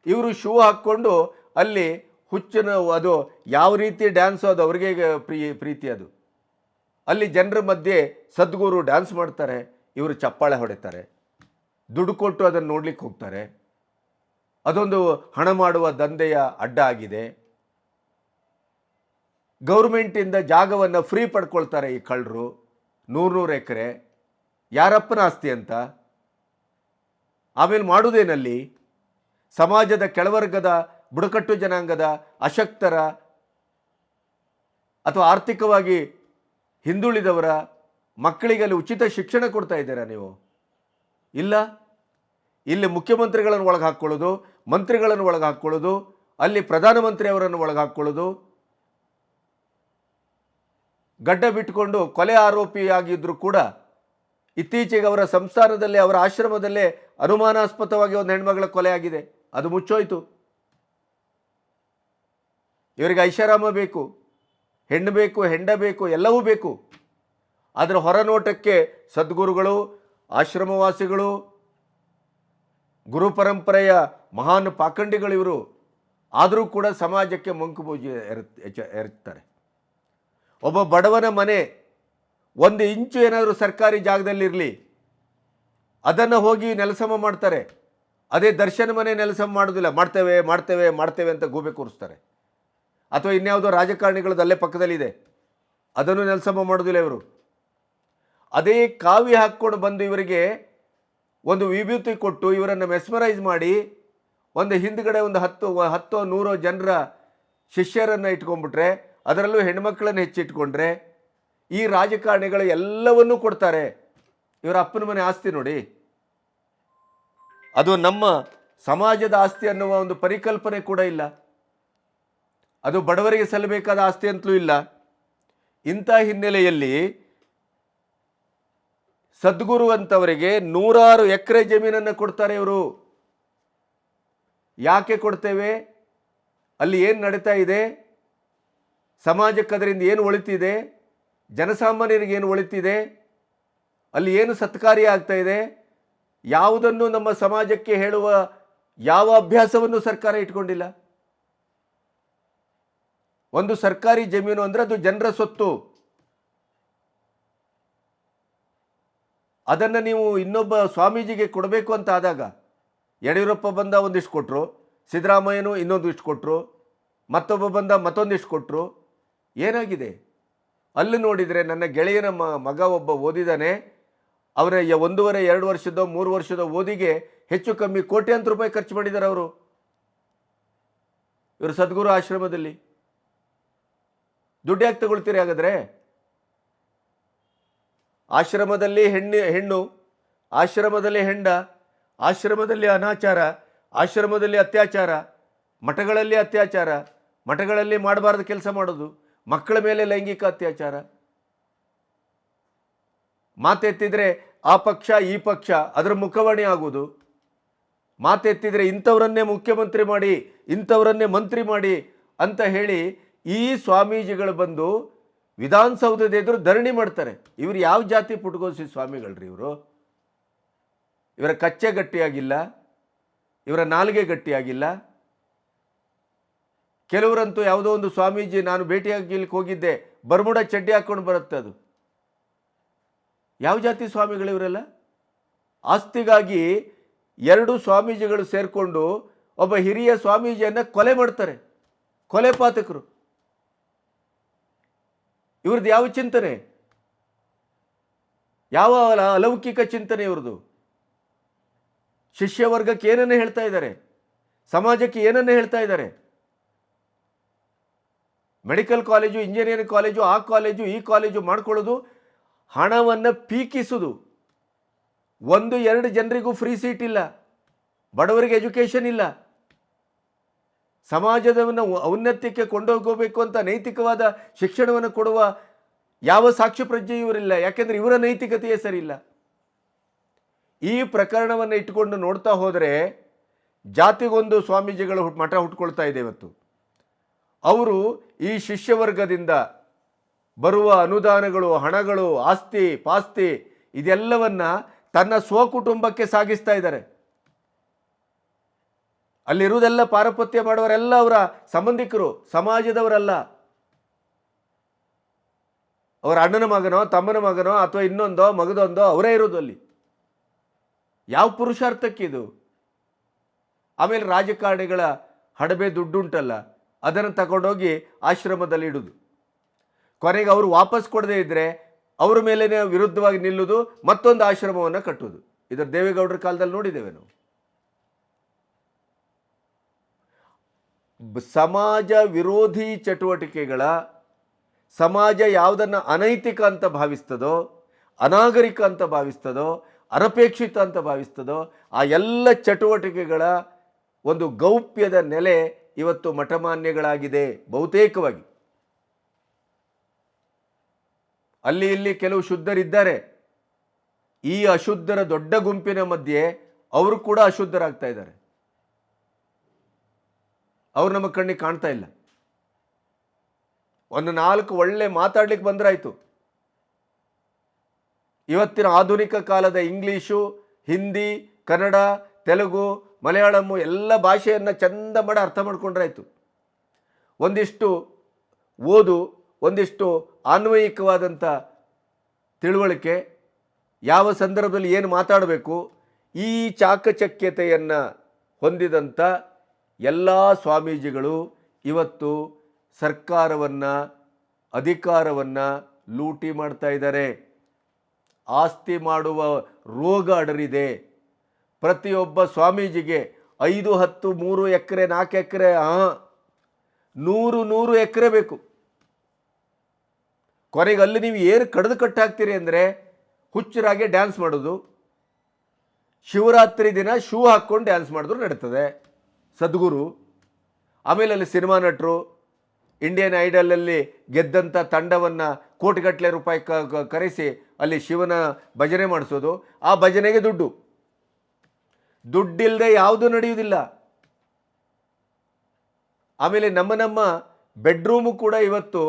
ಇವರು ಶೂ ಹಾಕ್ಕೊಂಡು ಅಲ್ಲಿ ಹುಚ್ಚನ ಅದು ಯಾವ ರೀತಿ ಡ್ಯಾನ್ಸು ಅದು ಅವ್ರಿಗೆ ಪ್ರೀತಿ. ಅದು ಅಲ್ಲಿ ಜನರ ಮಧ್ಯೆ ಸದ್ಗುರು ಡ್ಯಾನ್ಸ್ ಮಾಡ್ತಾರೆ, ಇವರು ಚಪ್ಪಾಳೆ ಹೊಡಿತಾರೆ, ದುಡ್ಡು ಕೊಟ್ಟು ಅದನ್ನು ನೋಡ್ಲಿಕ್ಕೆ ಹೋಗ್ತಾರೆ. ಅದೊಂದು ಹಣ ಮಾಡುವ ದಂಧೆಯ ಅಡ್ಡ ಆಗಿದೆ. ಗೌರ್ಮೆಂಟಿಂದ ಜಾಗವನ್ನು ಫ್ರೀ ಪಡ್ಕೊಳ್ತಾರೆ ಈ ಕಳ್ಳರು, 100 ಎಕರೆ. ಯಾರಪ್ಪನ ಆಸ್ತಿ ಅಂತ. ಆಮೇಲೆ ಮಾಡುವುದೇನಲ್ಲಿ? ಸಮಾಜದ ಕೆಳವರ್ಗದ, ಬುಡಕಟ್ಟು ಜನಾಂಗದ, ಅಶಕ್ತರ ಅಥವಾ ಆರ್ಥಿಕವಾಗಿ ಹಿಂದುಳಿದವರ ಮಕ್ಕಳಿಗೆ ಅಲ್ಲಿ ಉಚಿತ ಶಿಕ್ಷಣ ಕೊಡ್ತಾ ಇದ್ದೀರಾ ನೀವು? ಇಲ್ಲ. ಇಲ್ಲಿ ಮುಖ್ಯಮಂತ್ರಿಗಳನ್ನು ಒಳಗೆ ಹಾಕ್ಕೊಳ್ಳೋದು, ಮಂತ್ರಿಗಳನ್ನು ಒಳಗೆ ಹಾಕ್ಕೊಳ್ಳೋದು, ಅಲ್ಲಿ ಪ್ರಧಾನಮಂತ್ರಿ ಅವರನ್ನು ಒಳಗೆ ಹಾಕ್ಕೊಳ್ಳೋದು, ಗಡ್ಡ ಬಿಟ್ಟುಕೊಂಡು ಕೊಲೆ ಆರೋಪಿಯಾಗಿದ್ದರೂ ಕೂಡ ಇತ್ತೀಚೆಗೆ ಅವರ ಸಂಸ್ಥಾನದಲ್ಲಿ, ಅವರ ಆಶ್ರಮದಲ್ಲೇ ಅನುಮಾನಾಸ್ಪದವಾಗಿ ಒಂದು ಹೆಣ್ಮಗಳ ಕೊಲೆ ಆಗಿದೆ. ಅದು ಮುಚ್ಚೋಯ್ತು. ಇವರಿಗೆ ಐಷಾರಾಮ ಬೇಕು, ಹೆಣ್ಣು ಬೇಕು, ಹೆಂಡ ಬೇಕು, ಎಲ್ಲವೂ ಬೇಕು. ಅದರ ಹೊರನೋಟಕ್ಕೆ ಸದ್ಗುರುಗಳು, ಆಶ್ರಮವಾಸಿಗಳು, ಗುರು ಪರಂಪರೆಯ ಮಹಾನ್ ಪಾಖಂಡಿಗಳು ಇವರು. ಆದರೂ ಕೂಡ ಸಮಾಜಕ್ಕೆ ಮಂಕುಬೂಜಿ ಎರಚ್ತಾರೆ. ಒಬ್ಬ ಬಡವನ ಮನೆ 1 ಇಂಚು ಏನಾದರೂ ಸರ್ಕಾರಿ ಜಾಗದಲ್ಲಿರಲಿ, ಅದನ್ನು ಹೋಗಿ ನೆಲಸಮ ಮಾಡ್ತಾರೆ. ಅದೇ ದರ್ಶನ ಮನೆ ನೆಲಸಮ ಮಾಡೋದಿಲ್ಲ. ಮಾಡ್ತೇವೆ ಅಂತ ಗೂಬೆ ಕೂರಿಸ್ತಾರೆ. ಅಥವಾ ಇನ್ಯಾವುದೋ ರಾಜಕಾರಣಿಗಳದ್ದು ಅಲ್ಲೇ ಪಕ್ಕದಲ್ಲಿದೆ, ಅದನ್ನು ನೆಲಸಮ ಮಾಡೋದಿಲ್ಲ ಇವರು. ಅದೇ ಕಾವಿ ಹಾಕ್ಕೊಂಡು ಬಂದು ಇವರಿಗೆ ಒಂದು ವಿಭೂತಿ ಕೊಟ್ಟು ಇವರನ್ನು ಮೆಸ್ಮರೈಸ್ ಮಾಡಿ ಒಂದು ಹಿಂದ್ಗಡೆ ಒಂದು 10-100 ಜನರ ಶಿಷ್ಯರನ್ನು ಇಟ್ಕೊಂಡ್ಬಿಟ್ರೆ, ಅದರಲ್ಲೂ ಹೆಣ್ಮಕ್ಳನ್ನು ಹೆಚ್ಚಿಟ್ಕೊಂಡ್ರೆ ಈ ರಾಜಕಾರಣಿಗಳು ಎಲ್ಲವನ್ನೂ ಕೊಡ್ತಾರೆ. ಇವರ ಅಪ್ಪನ ಮನೆ ಆಸ್ತಿ ನೋಡಿ, ಅದು ನಮ್ಮ ಸಮಾಜದ ಆಸ್ತಿ ಅನ್ನುವ ಒಂದು ಪರಿಕಲ್ಪನೆ ಕೂಡ ಇಲ್ಲ. ಅದು ಬಡವರಿಗೆ ಸಲ್ಲಬೇಕಾದ ಆಸ್ತಿ ಅಂತಲೂ ಇಲ್ಲ. ಇಂಥ ಹಿನ್ನೆಲೆಯಲ್ಲಿ ಸದ್ಗುರು ಅಂತವರಿಗೆ 100 ಎಕರೆ ಜಮೀನನ್ನು ಕೊಡ್ತಾರೆ ಇವರು. ಯಾಕೆ ಕೊಡ್ತೇವೆ? ಅಲ್ಲಿ ಏನು ನಡೀತಾ ಇದೆ, ಸಮಾಜಕ್ಕೆ ಅದರಿಂದ ಏನು ಒಳಿತಿದೆ, ಜನಸಾಮಾನ್ಯರಿಗೆ ಏನು ಒಳಿತಿದೆ, ಅಲ್ಲಿ ಏನು ಸತ್ಕಾರ್ಯ ಆಗ್ತಾ ಇದೆ, ಯಾವುದನ್ನು ನಮ್ಮ ಸಮಾಜಕ್ಕೆ ಹೇಳುವ ಯಾವ ಅಭ್ಯಾಸವನ್ನು ಸರ್ಕಾರ ಇಟ್ಕೊಂಡಿಲ್ಲ. ಒಂದು ಸರ್ಕಾರಿ ಜಮೀನು ಅಂದರೆ ಅದು ಜನರ ಸೊತ್ತು. ಅದನ್ನು ನೀವು ಇನ್ನೊಬ್ಬ ಸ್ವಾಮೀಜಿಗೆ ಕೊಡಬೇಕು ಅಂತ ಆದಾಗ, ಯಡಿಯೂರಪ್ಪ ಬಂದ ಒಂದಿಷ್ಟು ಕೊಟ್ಟರು, ಸಿದ್ದರಾಮಯ್ಯನು ಇನ್ನೊಂದಿಷ್ಟು ಕೊಟ್ಟರು, ಮತ್ತೊಬ್ಬ ಬಂದ ಮತ್ತೊಂದಿಷ್ಟು ಕೊಟ್ಟರು. ಏನಾಗಿದೆ? ಅಲ್ಲಿ ನೋಡಿದರೆ ನನ್ನ ಗೆಳೆಯನ ಮಗ ಒಬ್ಬ ಓದಿದ್ದಾನೆ. ಅವರ 1.5-2 ವರ್ಷದ 3 ವರ್ಷದ ಓದಿಗೆ ಹೆಚ್ಚು ಕಮ್ಮಿ ಕೋಟ್ಯಾಂತರ ರೂಪಾಯಿ ಖರ್ಚು ಮಾಡಿದ್ದಾರೆ ಅವರು, ಇವರು ಸದ್ಗುರು ಆಶ್ರಮದಲ್ಲಿ. ದುಡ್ಡು ಯಾಕೆ ತಗೊಳ್ತೀರಿ ಹಾಗಾದರೆ? ಆಶ್ರಮದಲ್ಲಿ ಹೆಣ್ಣು, ಆಶ್ರಮದಲ್ಲಿ ಹೆಂಡ, ಆಶ್ರಮದಲ್ಲಿ ಅನಾಚಾರ, ಆಶ್ರಮದಲ್ಲಿ ಅತ್ಯಾಚಾರ, ಮಠಗಳಲ್ಲಿ ಅತ್ಯಾಚಾರ, ಮಠಗಳಲ್ಲಿ ಮಾಡಬಾರ್ದು ಕೆಲಸ ಮಾಡೋದು, ಮಕ್ಕಳ ಮೇಲೆ ಲೈಂಗಿಕ ಅತ್ಯಾಚಾರ. ಮಾತೆತ್ತಿದ್ರೆ ಆ ಪಕ್ಷ ಈ ಪಕ್ಷ ಅದರ ಮುಖವಾಣಿ ಆಗುವುದು. ಮಾತೆತ್ತಿದ್ರೆ ಇಂಥವರನ್ನೇ ಮುಖ್ಯಮಂತ್ರಿ ಮಾಡಿ, ಇಂಥವರನ್ನೇ ಮಂತ್ರಿ ಮಾಡಿ ಅಂತ ಹೇಳಿ ಈ ಸ್ವಾಮೀಜಿಗಳು ಬಂದು ವಿಧಾನಸೌಧದ ಎದುರು ಧರಣಿ ಮಾಡ್ತಾರೆ. ಇವರು ಯಾವ ಜಾತಿ ಪುಟ್ಗೋಸಿ ಸ್ವಾಮಿಗಳ್ರಿ ಇವರು? ಇವರ ಕಚ್ಚೆ ಗಟ್ಟಿಯಾಗಿಲ್ಲ, ಇವರ ನಾಲಿಗೆ ಗಟ್ಟಿಯಾಗಿಲ್ಲ. ಕೆಲವರಂತೂ ಯಾವುದೋ ಒಂದು ಸ್ವಾಮೀಜಿ ನಾನು ಭೇಟಿಯಾಗಲಿಕ್ಕೆ ಹೋಗಿದ್ದೆ, ಬರ್ಮುಡ ಚಡ್ಡಿ ಹಾಕ್ಕೊಂಡು ಬರುತ್ತೆ. ಅದು ಯಾವ ಜಾತಿ ಸ್ವಾಮಿಗಳು ಇವರೆಲ್ಲ? ಆಸ್ತಿಗಾಗಿ 2 ಸ್ವಾಮೀಜಿಗಳು ಸೇರಿಕೊಂಡು ಒಬ್ಬ ಹಿರಿಯ ಸ್ವಾಮೀಜಿಯನ್ನು ಕೊಲೆ ಮಾಡ್ತಾರೆ. ಕೊಲೆ ಪಾತಕರು. ಇವ್ರದ್ದು ಯಾವ ಚಿಂತನೆ? ಯಾವ ಅಲೌಕಿಕ ಚಿಂತನೆ ಇವ್ರದ್ದು? ಶಿಷ್ಯ ವರ್ಗಕ್ಕೆ ಏನನ್ನು ಹೇಳ್ತಾ ಇದ್ದಾರೆ? ಸಮಾಜಕ್ಕೆ ಏನನ್ನು ಹೇಳ್ತಾ ಇದ್ದಾರೆ? ಮೆಡಿಕಲ್ ಕಾಲೇಜು, ಇಂಜಿನಿಯರಿಂಗ್ ಕಾಲೇಜು, ಆ ಕಾಲೇಜು ಈ ಕಾಲೇಜು ಮಾಡ್ಕೊಳ್ಳೋದು, ಹಣವನ್ನು ಪೀಕಿಸುವುದು. 1-2 ಜನರಿಗೂ ಫ್ರೀ ಸೀಟ್ ಇಲ್ಲ, ಬಡವರಿಗೆ ಎಜುಕೇಷನ್ ಇಲ್ಲ, ಸಮಾಜದವನ್ನು ಔನ್ನತ್ಯಕ್ಕೆ ಕೊಂಡೋಗಬೇಕು ಅಂತ ನೈತಿಕವಾದ ಶಿಕ್ಷಣವನ್ನು ಕೊಡುವ ಯಾವ ಸಾಕ್ಷಿ ಪ್ರಜ್ಞೆ ಇವರಿಲ್ಲ. ಯಾಕೆಂದರೆ ಇವರ ನೈತಿಕತೆಯೇ ಸರಿಯಿಲ್ಲ. ಈ ಪ್ರಕರಣವನ್ನು ಇಟ್ಟುಕೊಂಡು ನೋಡ್ತಾ ಹೋದರೆ ಜಾತಿಗೊಂದು ಸ್ವಾಮೀಜಿಗಳು ಮಠ ಹುಟ್ಕೊಳ್ತಾ ಇದೆ ಇವತ್ತು. ಅವರು ಈ ಶಿಷ್ಯವರ್ಗದಿಂದ ಬರುವ ಅನುದಾನಗಳು, ಹಣಗಳು, ಆಸ್ತಿ ಪಾಸ್ತಿ ಇದೆಲ್ಲವನ್ನ ತನ್ನ ಸ್ವಕುಟುಂಬಕ್ಕೆ ಸಾಗಿಸ್ತಾ ಇದ್ದಾರೆ. ಅಲ್ಲಿರುವುದೆಲ್ಲ ಪಾರಪತ್ಯ ಮಾಡುವವರೆಲ್ಲ ಅವರ ಸಂಬಂಧಿಕರು, ಸಮಾಜದವರಲ್ಲ. ಅವರ ಅಣ್ಣನ ಮಗನೋ ತಮ್ಮನ ಮಗನೋ ಅಥವಾ ಇನ್ನೊಂದೋ ಮಗದೊಂದೋ ಅವರೇ ಇರೋದು ಅಲ್ಲಿ. ಯಾವ ಪುರುಷಾರ್ಥಕ್ಕಿದು? ಆಮೇಲೆ ರಾಜಕಾರಣಿಗಳ ಹಡಬೆ ದುಡ್ಡುಂಟಲ್ಲ, ಅದನ್ನು ತಗೊಂಡೋಗಿ ಆಶ್ರಮದಲ್ಲಿ ಇಡುದು. ಕೊನೆಗೆ ಅವರು ವಾಪಸ್ ಕೊಡದೇ ಇದ್ದರೆ ಅವರ ಮೇಲೇ ವಿರುದ್ಧವಾಗಿ ನಿಲ್ಲುವುದು, ಮತ್ತೊಂದು ಆಶ್ರಮವನ್ನು ಕಟ್ಟುವುದು. ಇದರ ದೇವೇಗೌಡರ ಕಾಲದಲ್ಲಿ ನೋಡಿದ್ದೇವೆ ನಾವು. ಸಮಾಜ ವಿರೋಧಿ ಚಟುವಟಿಕೆಗಳ, ಸಮಾಜ ಯಾವುದನ್ನು ಅನೈತಿಕ ಅಂತ ಭಾವಿಸ್ತದೋ, ಅನಾಗರಿಕ ಅಂತ ಭಾವಿಸ್ತದೋ, ಅನಪೇಕ್ಷಿತ ಅಂತ ಭಾವಿಸ್ತದೋ ಆ ಎಲ್ಲ ಚಟುವಟಿಕೆಗಳ ಒಂದು ಗೌಪ್ಯದ ನೆಲೆ ಇವತ್ತು ಮಠಮಾನ್ಯಗಳಾಗಿದೆ ಬಹುತೇಕವಾಗಿ. ಅಲ್ಲಿ ಇಲ್ಲಿ ಕೆಲವು ಶುದ್ಧರಿದ್ದಾರೆ. ಈ ಅಶುದ್ಧರ ದೊಡ್ಡ ಗುಂಪಿನ ಮಧ್ಯೆ ಅವರು ಕೂಡ ಅಶುದ್ಧರಾಗ್ತಾ ಇದ್ದಾರೆ. ಅವ್ರು ನಮ್ಮ ಕಣ್ಣಿಗೆ ಕಾಣ್ತಾ ಇಲ್ಲ. ಒಂದು 4 ಒಳ್ಳೆ ಮಾತಾಡ್ಲಿಕ್ಕೆ ಬಂದ್ರಾಯ್ತು. ಇವತ್ತಿನ ಆಧುನಿಕ ಕಾಲದ ಇಂಗ್ಲೀಷು, ಹಿಂದಿ, ಕನ್ನಡ, ತೆಲುಗು, ಮಲಯಾಳಮ್ಮು ಎಲ್ಲ ಭಾಷೆಯನ್ನು ಚಂದ ಮಾಡಿ ಅರ್ಥ ಮಾಡ್ಕೊಂಡ್ರಾಯ್ತು. ಒಂದಿಷ್ಟು ಓದು, ಒಂದಿಷ್ಟು ಆನ್ವಯಿಕವಾದಂಥ ತಿಳುವಳಿಕೆ, ಯಾವ ಸಂದರ್ಭದಲ್ಲಿ ಏನು ಮಾತಾಡಬೇಕು, ಈ ಚಾಕಚಕ್ಯತೆಯನ್ನು ಹೊಂದಿದಂಥ ಎಲ್ಲ ಸ್ವಾಮೀಜಿಗಳು ಇವತ್ತು ಸರ್ಕಾರವನ್ನು, ಅಧಿಕಾರವನ್ನು ಲೂಟಿ ಮಾಡ್ತಾ ಇದ್ದಾರೆ. ಆಸ್ತಿ ಮಾಡುವ ರೋಗ ಅಡರಿದೆ. ಪ್ರತಿಯೊಬ್ಬ ಸ್ವಾಮೀಜಿಗೆ 5, 10, 3 ಎಕರೆ 4 ಎಕರೆ 100 ಎಕರೆ ಬೇಕು. ಕೊನೆಗೆ ಅಲ್ಲಿ ನೀವು ಏನು ಕಡ್ದು ಕಟ್ಟಾಕ್ತೀರಿ ಅಂದರೆ ಹುಚ್ಚರಾಗೆ ಡ್ಯಾನ್ಸ್ ಮಾಡೋದು, ಶಿವರಾತ್ರಿ ದಿನ ಶೂ ಹಾಕ್ಕೊಂಡು ಡ್ಯಾನ್ಸ್ ಮಾಡಿದ್ರು ನಡೀತದೆ ಸದ್ಗುರು. ಆಮೇಲೆ ಅಲ್ಲಿ ಸಿನಿಮಾ ನಟರು, ಇಂಡಿಯನ್ ಐಡಲಲ್ಲಿ ಗೆದ್ದಂಥ ತಂಡವನ್ನು ಕೋಟಿಗಟ್ಟಲೆ ರೂಪಾಯಿ ಕರೆಸಿ ಅಲ್ಲಿ ಶಿವನ ಭಜನೆ ಮಾಡಿಸೋದು. ಆ ಭಜನೆಗೆ ದುಡ್ಡಿಲ್ಲದೆ ಯಾವುದೂ ನಡೆಯುವುದಿಲ್ಲ. ಆಮೇಲೆ ನಮ್ಮ ಬೆಡ್ರೂಮು ಕೂಡ ಇವತ್ತು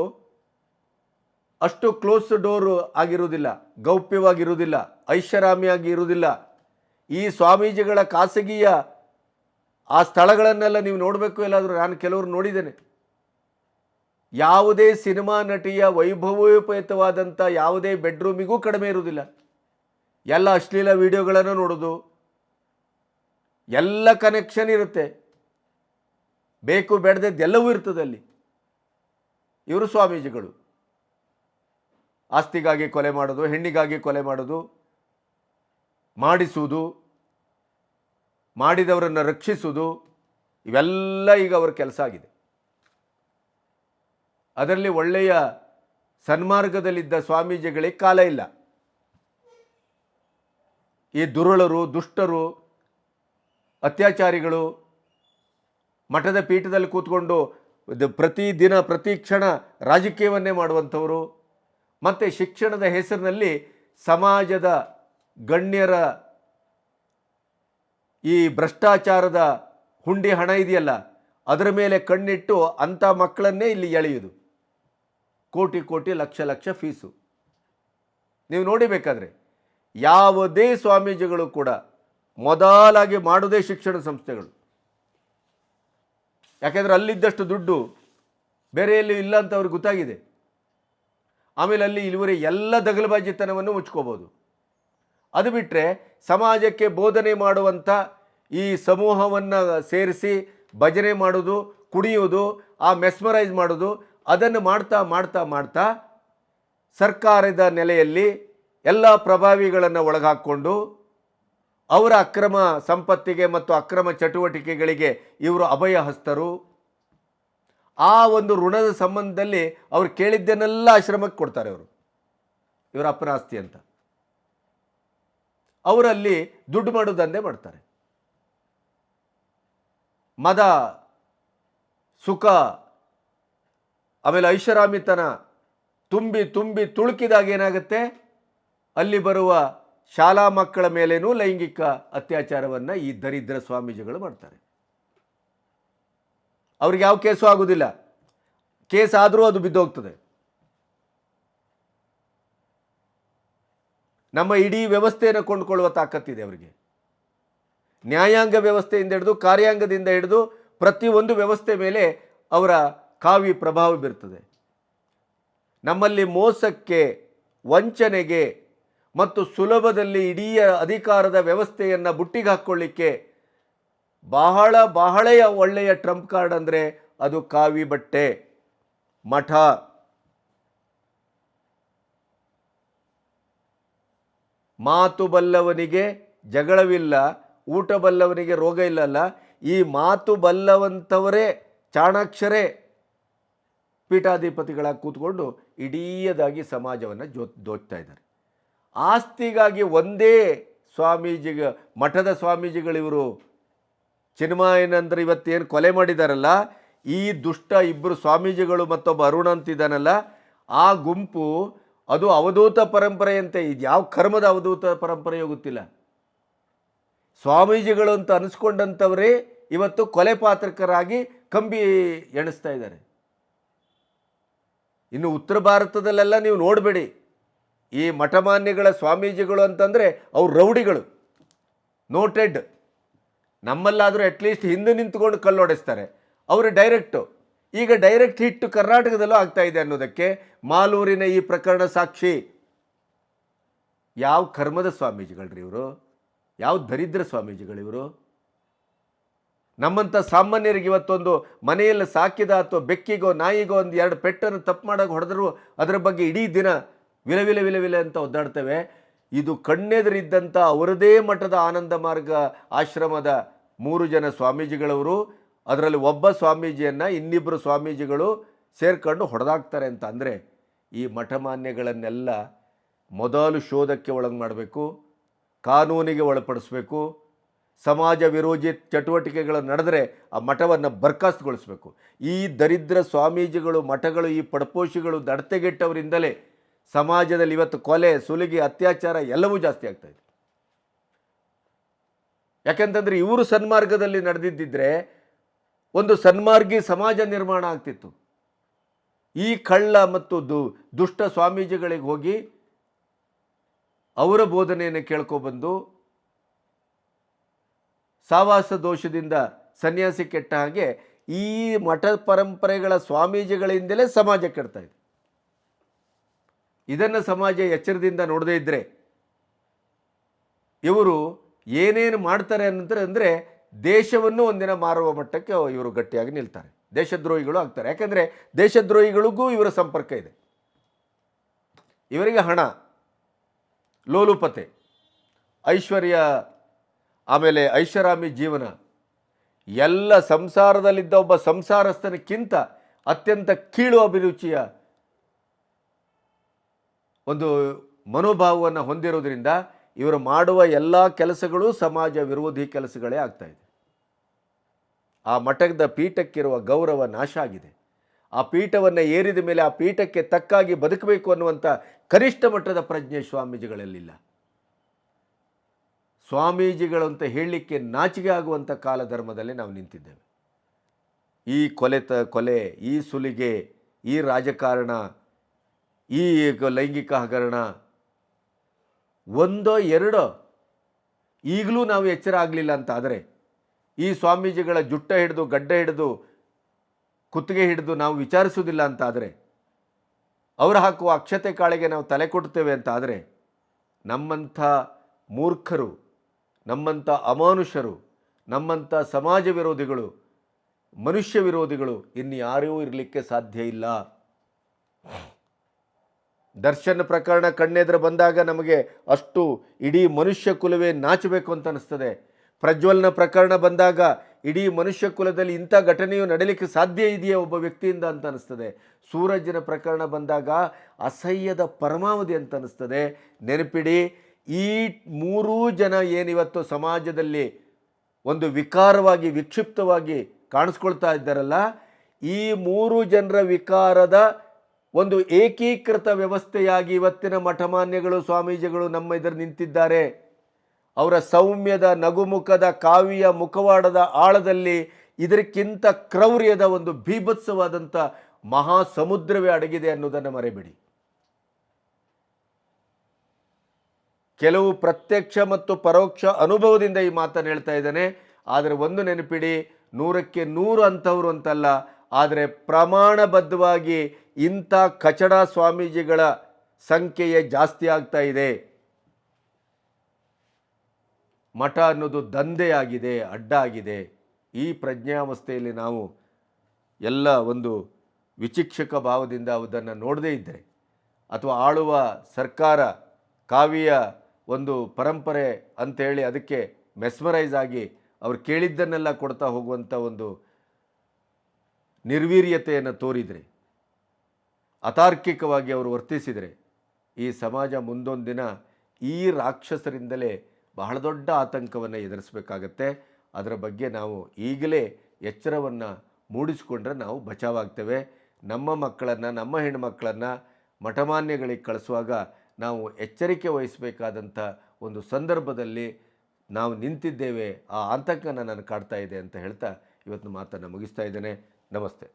ಅಷ್ಟು ಕ್ಲೋಸ್ ಡೋರ್ ಆಗಿರುವುದಿಲ್ಲ, ಗೌಪ್ಯವಾಗಿರುವುದಿಲ್ಲ, ಐಷಾರಾಮಿಯಾಗಿ ಇರುವುದಿಲ್ಲ. ಈ ಸ್ವಾಮೀಜಿಗಳ ಖಾಸಗಿಯ ಆ ಸ್ಥಳಗಳನ್ನೆಲ್ಲ ನೀವು ನೋಡಬೇಕು. ಎಲ್ಲಾದರೂ ನಾನು ಕೆಲವರು ನೋಡಿದ್ದೇನೆ. ಯಾವುದೇ ಸಿನಿಮಾ ನಟಿಯ ವೈಭವೋಪೇತವಾದಂಥ ಯಾವುದೇ ಬೆಡ್ರೂಮಿಗೂ ಕಡಿಮೆ ಇರುವುದಿಲ್ಲ. ಎಲ್ಲ ಅಶ್ಲೀಲ ವಿಡಿಯೋಗಳನ್ನು ನೋಡೋದು, ಎಲ್ಲ ಕನೆಕ್ಷನ್ ಇರುತ್ತೆ, ಬೇಕು ಬೇಡದೆಲ್ಲವೂ ಇರ್ತದೆ ಅಲ್ಲಿ. ಇವರು ಸ್ವಾಮೀಜಿಗಳು ಆಸ್ತಿಗಾಗಿ ಕೊಲೆ ಮಾಡೋದು, ಹೆಣ್ಣಿಗಾಗಿ ಕೊಲೆ ಮಾಡೋದು, ಮಾಡಿಸುವುದು, ಮಾಡಿದವರನ್ನು ರಕ್ಷಿಸುವುದು, ಇವೆಲ್ಲ ಈಗ ಅವರ ಕೆಲಸ ಆಗಿದೆ. ಅದರಲ್ಲಿ ಒಳ್ಳೆಯ ಸನ್ಮಾರ್ಗದಲ್ಲಿದ್ದ ಸ್ವಾಮೀಜಿಗಳಿಗೆ ಕಾಲ ಇಲ್ಲ. ಈ ದುರುಳರು, ದುಷ್ಟರು, ಅತ್ಯಾಚಾರಿಗಳು ಮಠದ ಪೀಠದಲ್ಲಿ ಕೂತ್ಕೊಂಡು ಪ್ರತಿದಿನ ಪ್ರತಿ ಕ್ಷಣ ರಾಜಕೀಯವನ್ನೇ ಮಾಡುವಂಥವರು, ಮತ್ತು ಶಿಕ್ಷಣದ ಹೆಸರಿನಲ್ಲಿ ಸಮಾಜದ ಗಣ್ಯರ ಈ ಭ್ರಷ್ಟಾಚಾರದ ಹುಂಡಿ ಹಣ ಇದೆಯಲ್ಲ ಅದರ ಮೇಲೆ ಕಣ್ಣಿಟ್ಟು ಅಂಥ ಮಕ್ಕಳನ್ನೇ ಇಲ್ಲಿ ಎಳೆಯುವುದು. ಕೋಟಿ ಕೋಟಿ ಲಕ್ಷ ಲಕ್ಷ ಫೀಸು. ನೀವು ನೋಡಿಬೇಕಾದ್ರೆ ಯಾವುದೇ ಸ್ವಾಮೀಜಿಗಳು ಕೂಡ ಮೊದಲಾಗಿ ಮಾಡೋದೇ ಶಿಕ್ಷಣ ಸಂಸ್ಥೆಗಳು. ಯಾಕೆಂದರೆ ಅಲ್ಲಿದ್ದಷ್ಟು ದುಡ್ಡು ಬೇರೆ ಎಲ್ಲಿ ಇಲ್ಲ ಅಂತ ಅವ್ರಿಗೆ ಗೊತ್ತಾಗಿದೆ. ಆಮೇಲೆ ಅಲ್ಲಿ ಇಲ್ಲಿವರೆ ಎಲ್ಲ ದಗಲಬಾಜಿತನವನ್ನು ಮುಚ್ಕೋಬೋದು. ಅದು ಬಿಟ್ಟರೆ ಸಮಾಜಕ್ಕೆ ಬೋಧನೆ ಮಾಡುವಂಥ ಈ ಸಮೂಹವನ್ನು ಸೇರಿಸಿ ಭಜನೆ ಮಾಡೋದು, ಕುಣಿಯೋದು, ಆ ಮೆಸ್ಮರೈಸ್ ಮಾಡೋದು, ಅದನ್ನು ಮಾಡ್ತಾ ಮಾಡ್ತಾ ಮಾಡ್ತಾ ಸರ್ಕಾರದ ನೆಲೆಯಲ್ಲಿ ಎಲ್ಲ ಪ್ರಭಾವಿಗಳನ್ನು ಒಳಗಾಕ್ಕೊಂಡು ಅವರ ಅಕ್ರಮ ಸಂಪತ್ತಿಗೆ ಮತ್ತು ಅಕ್ರಮ ಚಟುವಟಿಕೆಗಳಿಗೆ ಇವರು ಅಭಯ ಹಸ್ತರು. ಆ ಒಂದು ಋಣದ ಸಂಬಂಧದಲ್ಲಿ ಅವ್ರು ಕೇಳಿದ್ದನ್ನೆಲ್ಲ ಆಶ್ರಮಕ್ಕೆ ಕೊಡ್ತಾರೆ. ಇವರ ಅಪ್ಪನ ಆಸ್ತಿ ಅಂತ ಅವರಲ್ಲಿ ದುಡ್ಡು ಮಾಡೋದಂದೇ ಮಾಡ್ತಾರೆ. ಮದ ಸುಖ, ಆಮೇಲೆ ಐಷಾರಾಮಿತನ ತುಂಬಿ ತುಂಬಿ ತುಳುಕಿದಾಗ ಏನಾಗುತ್ತೆ, ಅಲ್ಲಿ ಬರುವ ಶಾಲಾ ಮಕ್ಕಳ ಮೇಲೇನೂ ಲೈಂಗಿಕ ಅತ್ಯಾಚಾರವನ್ನು ಈ ದರಿದ್ರ ಸ್ವಾಮೀಜಿಗಳು ಮಾಡ್ತಾರೆ. ಅವ್ರಿಗೆ ಯಾವ ಕೇಸು ಆಗೋದಿಲ್ಲ, ಕೇಸ್ ಆದರೂ ಅದು ಬಿದ್ದೋಗ್ತದೆ. ನಮ್ಮ ಇಡೀ ವ್ಯವಸ್ಥೆಯನ್ನು ಕೊಂಡುಕೊಳ್ಳುವ ತಾಕತ್ತಿದೆ ಅವರಿಗೆ. ನ್ಯಾಯಾಂಗ ವ್ಯವಸ್ಥೆಯಿಂದ ಹಿಡಿದು ಕಾರ್ಯಾಂಗದಿಂದ ಹಿಡಿದು ಪ್ರತಿಯೊಂದು ವ್ಯವಸ್ಥೆ ಮೇಲೆ ಅವರ ಕಾವಿ ಪ್ರಭಾವ ಬೀರ್ತದೆ. ನಮ್ಮಲ್ಲಿ ಮೋಸಕ್ಕೆ, ವಂಚನೆಗೆ ಮತ್ತು ಸುಲಭದಲ್ಲಿ ಇಡೀ ಅಧಿಕಾರದ ವ್ಯವಸ್ಥೆಯನ್ನು ಬುಟ್ಟಿಗೆ ಹಾಕ್ಕೊಳ್ಳಿಕ್ಕೆ ಬಹಳ ಬಹಳೆಯ ಒಳ್ಳೆಯ ಟ್ರಂಪ್ ಕಾರ್ಡ್ ಅಂದರೆ ಅದು ಕಾವಿ ಬಟ್ಟೆ, ಮಠ. ಮಾತು ಬಲ್ಲವನಿಗೆ ಜಗಳವಿಲ್ಲ, ಊಟ ಬಲ್ಲವನಿಗೆ ರೋಗ ಇಲ್ಲಲ್ಲ. ಈ ಮಾತು ಬಲ್ಲವಂಥವರೇ ಚಾಣಾಕ್ಷರೇ ಪೀಠಾಧಿಪತಿಗಳಾಗಿ ಕೂತ್ಕೊಂಡು ಇಡೀದಾಗಿ ಸಮಾಜವನ್ನು ದೋಚ್ತಾ ಇದ್ದಾರೆ. ಆಸ್ತಿಗಾಗಿ ಒಂದೇ ಮಠದ ಸ್ವಾಮೀಜಿಗಳಿವರು ಚಿನ್ಮಯಾನಂದರು ಇವತ್ತೇನು ಕೊಲೆ ಮಾಡಿದಾರಲ್ಲ, ಈ ದುಷ್ಟ ಇಬ್ಬರು ಸ್ವಾಮೀಜಿಗಳು ಮತ್ತೊಬ್ಬ ಅರುಣ ಅಂತಿದ್ದಾನಲ್ಲ, ಆ ಗುಂಪು ಅದು ಅವಧೂತ ಪರಂಪರೆಯಂತೆ. ಇದು ಯಾವ ಕರ್ಮದ ಅವಧೂತ ಪರಂಪರೆಯೋ ಗೊತ್ತಿಲ್ಲ. ಸ್ವಾಮೀಜಿಗಳು ಅಂತ ಅನಿಸ್ಕೊಂಡಂಥವರೇ ಇವತ್ತು ಕೊಲೆ ಪಾತ್ರಕರಾಗಿ ಕಂಬಿ ಎಣಿಸ್ತಾ ಇದ್ದಾರೆ. ಇನ್ನು ಉತ್ತರ ಭಾರತದಲ್ಲೆಲ್ಲ ನೀವು ನೋಡಬೇಡಿ, ಈ ಮಠಮಾನ್ಯಗಳ ಸ್ವಾಮೀಜಿಗಳು ಅಂತಂದರೆ ಅವ್ರು ರೌಡಿಗಳು, ನೋಟೆಡ್. ನಮ್ಮಲ್ಲಾದರೂ ಅಟ್ಲೀಸ್ಟ್ ಹಿಂದೆ ನಿಂತ್ಕೊಂಡು ಕಲ್ಲೊಡೆಸ್ತಾರೆ, ಅವರು ಡೈರೆಕ್ಟು. ಈಗ ಡೈರೆಕ್ಟ್ ಹಿಟ್ಟು ಕರ್ನಾಟಕದಲ್ಲೂ ಆಗ್ತಾ ಇದೆ ಅನ್ನೋದಕ್ಕೆ ಮಾಲೂರಿನ ಈ ಪ್ರಕರಣ ಸಾಕ್ಷಿ. ಯಾವ ಕರ್ಮದ ಸ್ವಾಮೀಜಿಗಳ್ರಿ ಇವರು, ಯಾವ ದರಿದ್ರ ಸ್ವಾಮೀಜಿಗಳಿವರು. ನಮ್ಮಂಥ ಸಾಮಾನ್ಯರಿಗೆ ಇವತ್ತೊಂದು ಮನೆಯಲ್ಲಿ ಸಾಕಿದ ಅಥವಾ ಬೆಕ್ಕಿಗೋ ನಾಯಿಗೋ ಒಂದು ಎರಡು ಪೆಟ್ಟನ್ನು ತಪ್ಪು ಮಾಡೋಕೆ ಹೊಡೆದ್ರು ಅದರ ಬಗ್ಗೆ ಇಡೀ ದಿನ ವಿಲವಿಲೆ ವಿಲವಿಲೆ ಅಂತ ಒದ್ದಾಡ್ತೇವೆ. ಇದು ಕಣ್ಣೆದುರಿದ್ದಂಥ ಅವರದೇ ಮಠದ ಆನಂದ ಮಾರ್ಗ ಆಶ್ರಮದ 3 ಜನ ಸ್ವಾಮೀಜಿಗಳವರು, ಅದರಲ್ಲಿ ಒಬ್ಬ ಸ್ವಾಮೀಜಿಯನ್ನು ಇನ್ನಿಬ್ಬರು ಸ್ವಾಮೀಜಿಗಳು ಸೇರ್ಕೊಂಡು ಹೊಡೆದಾಕ್ತಾರೆ ಅಂತ ಅಂದರೆ, ಈ ಮಠಮಾನ್ಯಗಳನ್ನೆಲ್ಲ ಮೊದಲು ಶೋಧಕ್ಕೆ ಒಳಗೆ ಮಾಡಬೇಕು, ಕಾನೂನಿಗೆ ಒಳಪಡಿಸಬೇಕು. ಸಮಾಜ ವಿರೋಧಿ ಚಟುವಟಿಕೆಗಳು ನಡೆದರೆ ಆ ಮಠವನ್ನು ಬರ್ಖಾಸ್ತುಗೊಳಿಸಬೇಕು. ಈ ದರಿದ್ರ ಸ್ವಾಮೀಜಿಗಳು, ಮಠಗಳು, ಈ ಪಡಪೋಷಿಗಳು ದಡತೆಗೆಟ್ಟವರಿಂದಲೇ ಸಮಾಜದಲ್ಲಿ ಇವತ್ತು ಕೊಲೆ, ಸುಲಿಗೆ, ಅತ್ಯಾಚಾರ ಎಲ್ಲವೂ ಜಾಸ್ತಿ ಆಗ್ತಾಯಿದೆ. ಯಾಕೆಂತಂದರೆ ಇವರು ಸನ್ಮಾರ್ಗದಲ್ಲಿ ನಡೆದಿದ್ದರೆ ಒಂದು ಸನ್ಮಾರ್ಗಿ ಸಮಾಜ ನಿರ್ಮಾಣ ಆಗ್ತಿತ್ತು. ಈ ಕಳ್ಳ ಮತ್ತು ದುಷ್ಟ ಸ್ವಾಮೀಜಿಗಳಿಗೆ ಹೋಗಿ ಅವರ ಬೋಧನೆಯನ್ನು ಕೇಳ್ಕೊಬಂದು ಸಾವಾಸ ದೋಷದಿಂದ ಸನ್ಯಾಸಿ ಕೆಟ್ಟ ಹಾಗೆ ಈ ಮಠ ಪರಂಪರೆಗಳ ಸ್ವಾಮೀಜಿಗಳಿಂದಲೇ ಸಮಾಜ ಕೆಡ್ತಾ ಇದೆ. ಇದನ್ನು ಸಮಾಜ ಎಚ್ಚರದಿಂದ ನೋಡದೇ ಇದ್ದರೆ ಇವರು ಏನೇನು ಮಾಡ್ತಾರೆ ಅಂದರೆ ದೇಶವನ್ನು ಒಂದಿನ ಮಾರುವ ಮಟ್ಟಕ್ಕೆ ಇವರು ಗಟ್ಟಿಯಾಗಿ ನಿಲ್ತಾರೆ, ದೇಶದ್ರೋಹಿಗಳು ಆಗ್ತಾರೆ. ಯಾಕೆಂದರೆ ದೇಶದ್ರೋಹಿಗಳಿಗೂ ಇವರ ಸಂಪರ್ಕ ಇದೆ. ಇವರಿಗೆ ಹಣ, ಲೋಲುಪತೆ, ಐಶ್ವರ್ಯ, ಆಮೇಲೆ ಐಷಾರಾಮಿ ಜೀವನ ಎಲ್ಲ ಸಂಸಾರದಲ್ಲಿದ್ದ ಒಬ್ಬ ಸಂಸಾರಸ್ಥನಕ್ಕಿಂತ ಅತ್ಯಂತ ಕೀಳು ಅಭಿರುಚಿಯ ಒಂದು ಮನೋಭಾವವನ್ನು ಹೊಂದಿರೋದ್ರಿಂದ ಇವರು ಮಾಡುವ ಎಲ್ಲ ಕೆಲಸಗಳು ಸಮಾಜ ವಿರೋಧಿ ಕೆಲಸಗಳೇ ಆಗ್ತಾಯಿದೆ. ಆ ಮಠದ ಪೀಠಕ್ಕಿರುವ ಗೌರವ ನಾಶ ಆಗಿದೆ. ಆ ಪೀಠವನ್ನು ಏರಿದ ಮೇಲೆ ಆ ಪೀಠಕ್ಕೆ ತಕ್ಕಾಗಿ ಬದುಕಬೇಕು ಅನ್ನುವಂಥ ಕನಿಷ್ಠ ಮಟ್ಟದ ಪ್ರಜ್ಞೆ ಸ್ವಾಮೀಜಿಗಳಲ್ಲಿಲ್ಲ. ಸ್ವಾಮೀಜಿಗಳು ಅಂತ ಹೇಳಲಿಕ್ಕೆ ನಾಚಿಕೆ ಆಗುವಂಥ ಕಾಲಧರ್ಮದಲ್ಲಿ ನಾವು ನಿಂತಿದ್ದೇವೆ. ಈ ಕೊಲೆ, ಈ ಸುಲಿಗೆ, ಈ ರಾಜಕಾರಣ, ಈ ಲೈಂಗಿಕ ಹಗರಣ ಒಂದೋ ಎರಡೋ ಈಗಲೂ ನಾವು ಎಚ್ಚರ ಆಗಲಿಲ್ಲ ಅಂತ ಆದರೆ, ಈ ಸ್ವಾಮೀಜಿಗಳ ಜುಟ್ಟ ಹಿಡಿದು ಗಡ್ಡ ಹಿಡಿದು ಕುತ್ತಿಗೆ ಹಿಡಿದು ನಾವು ವಿಚಾರಿಸುವುದಿಲ್ಲ ಅಂತ ಆದರೆ, ಅವರು ಹಾಕುವ ಅಕ್ಷತೆ ಕಾಳಿಗೆ ನಾವು ತಲೆ ಕೊಡ್ತೇವೆ ಅಂತ ಆದರೆ, ನಮ್ಮಂಥ ಮೂರ್ಖರು, ನಮ್ಮಂಥ ಅಮಾನುಷರು, ನಮ್ಮಂಥ ಸಮಾಜ ವಿರೋಧಿಗಳು, ಮನುಷ್ಯ ವಿರೋಧಿಗಳು ಇನ್ಯಾರೂ ಇರಲಿಕ್ಕೆ ಸಾಧ್ಯ ಇಲ್ಲ. ದರ್ಶನ್ ಪ್ರಕರಣ ಕಣ್ಣೆದುರು ಬಂದಾಗ ನಮಗೆ ಅಷ್ಟು ಇಡೀ ಮನುಷ್ಯ ಕುಲವೇ ನಾಚಬೇಕು ಅಂತ ಅನಿಸ್ತದೆ. ಪ್ರಜ್ವಲ್ನ ಪ್ರಕರಣ ಬಂದಾಗ ಇಡೀ ಮನುಷ್ಯ ಕುಲದಲ್ಲಿ ಇಂಥ ಘಟನೆಯು ನಡೀಲಿಕ್ಕೆ ಸಾಧ್ಯ ಇದೆಯಾ ಒಬ್ಬ ವ್ಯಕ್ತಿಯಿಂದ ಅಂತ ಅನಿಸ್ತದೆ. ಸೂರಜ್ನ ಪ್ರಕರಣ ಬಂದಾಗ ಅಸಹ್ಯದ ಪರಮಾವಧಿ ಅಂತ ಅನಿಸ್ತದೆ. ನೆನಪಿಡಿ, ಈ 3 ಜನ ಏನಿವತ್ತು ಸಮಾಜದಲ್ಲಿ ಒಂದು ವಿಕಾರವಾಗಿ ವಿಕ್ಷಿಪ್ತವಾಗಿ ಕಾಣಿಸ್ಕೊಳ್ತಾ ಇದ್ದಾರಲ್ಲ, ಈ ಮೂರು ಜನರ ವಿಕಾರದ ಒಂದು ಏಕೀಕೃತ ವ್ಯವಸ್ಥೆಯಾಗಿ ಇವತ್ತಿನ ಮಠಮಾನ್ಯಗಳು ಸ್ವಾಮೀಜಿಗಳು ನಮ್ಮ ಎದುರು ನಿಂತಿದ್ದಾರೆ. ಅವರ ಸೌಮ್ಯದ ನಗುಮುಖದ ಕಾವಿಯ ಮುಖವಾಡದ ಆಳದಲ್ಲಿ ಇದಕ್ಕಿಂತ ಕ್ರೌರ್ಯದ ಒಂದು ಭೀಭತ್ಸವಾದಂಥ ಮಹಾ ಸಮುದ್ರವೇ ಅಡಗಿದೆ ಅನ್ನೋದನ್ನು ಮರೆಯಬೇಡಿ. ಕೆಲವು ಪ್ರತ್ಯಕ್ಷ ಮತ್ತು ಪರೋಕ್ಷ ಅನುಭವದಿಂದ ಈ ಮಾತನ್ನು ಹೇಳ್ತಾ ಇದ್ದಾನೆ. ಆದರೆ ಒಂದು ನೆನಪಿಡಿ, 100ಕ್ಕೆ 100 ಅಂಥವ್ರು ಅಂತಲ್ಲ, ಆದರೆ ಪ್ರಮಾಣಬದ್ಧವಾಗಿ ಇಂಥ ಕಚಡ ಸ್ವಾಮೀಜಿಗಳ ಸಂಖ್ಯೆಯೇ ಜಾಸ್ತಿ ಆಗ್ತಾ ಇದೆ. ಮಠ ಅನ್ನೋದು ದಂಧೆಯಾಗಿದೆ, ಅಡ್ಡ ಆಗಿದೆ. ಈ ಪ್ರಜ್ಞಾವಸ್ಥೆಯಲ್ಲಿ ನಾವು ಎಲ್ಲ ಒಂದು ವಿಚಿಕ್ಷಕ ಭಾವದಿಂದ ಅದನ್ನು ನೋಡದೇ ಇದ್ದರೆ, ಅಥವಾ ಆಳುವ ಸರ್ಕಾರ ಕಾವಿಯ ಒಂದು ಪರಂಪರೆ ಅಂತೇಳಿ ಅದಕ್ಕೆ ಮೆಸ್ಮರೈಸ್ ಆಗಿ ಅವ್ರು ಕೇಳಿದ್ದನ್ನೆಲ್ಲ ಕೊಡ್ತಾ ಹೋಗುವಂಥ ಒಂದು ನಿರ್ವೀರ್ಯತೆಯನ್ನು ತೋರಿದರೆ, ಅತಾರ್ಕಿಕವಾಗಿ ಅವರು ವರ್ತಿಸಿದರೆ, ಈ ಸಮಾಜ ಮುಂದೊಂದು ದಿನ ಈ ರಾಕ್ಷಸರಿಂದಲೇ ಬಹಳ ದೊಡ್ಡ ಆತಂಕವನ್ನು ಎದುರಿಸಬೇಕಾಗತ್ತೆ. ಅದರ ಬಗ್ಗೆ ನಾವು ಈಗಲೇ ಎಚ್ಚರವನ್ನು ಮೂಡಿಸಿಕೊಂಡ್ರೆ ನಾವು ಬಚಾವಾಗ್ತೇವೆ. ನಮ್ಮ ಮಕ್ಕಳನ್ನು, ನಮ್ಮ ಹೆಣ್ಣುಮಕ್ಕಳನ್ನು ಮಠಮಾನ್ಯಗಳಿಗೆ ಕಳಿಸುವಾಗ ನಾವು ಎಚ್ಚರಿಕೆ ವಹಿಸಬೇಕಾದಂಥ ಒಂದು ಸಂದರ್ಭದಲ್ಲಿ ನಾವು ನಿಂತಿದ್ದೇವೆ. ಆ ಆತಂಕ ನನ್ನ ಕಾಡ್ತಾ ಇದೆ ಅಂತ ಹೇಳ್ತಾ ಇವತ್ತು ಮಾತನ್ನು ಮುಗಿಸ್ತಾ ಇದ್ದೇನೆ. ನಮಸ್ತೆ.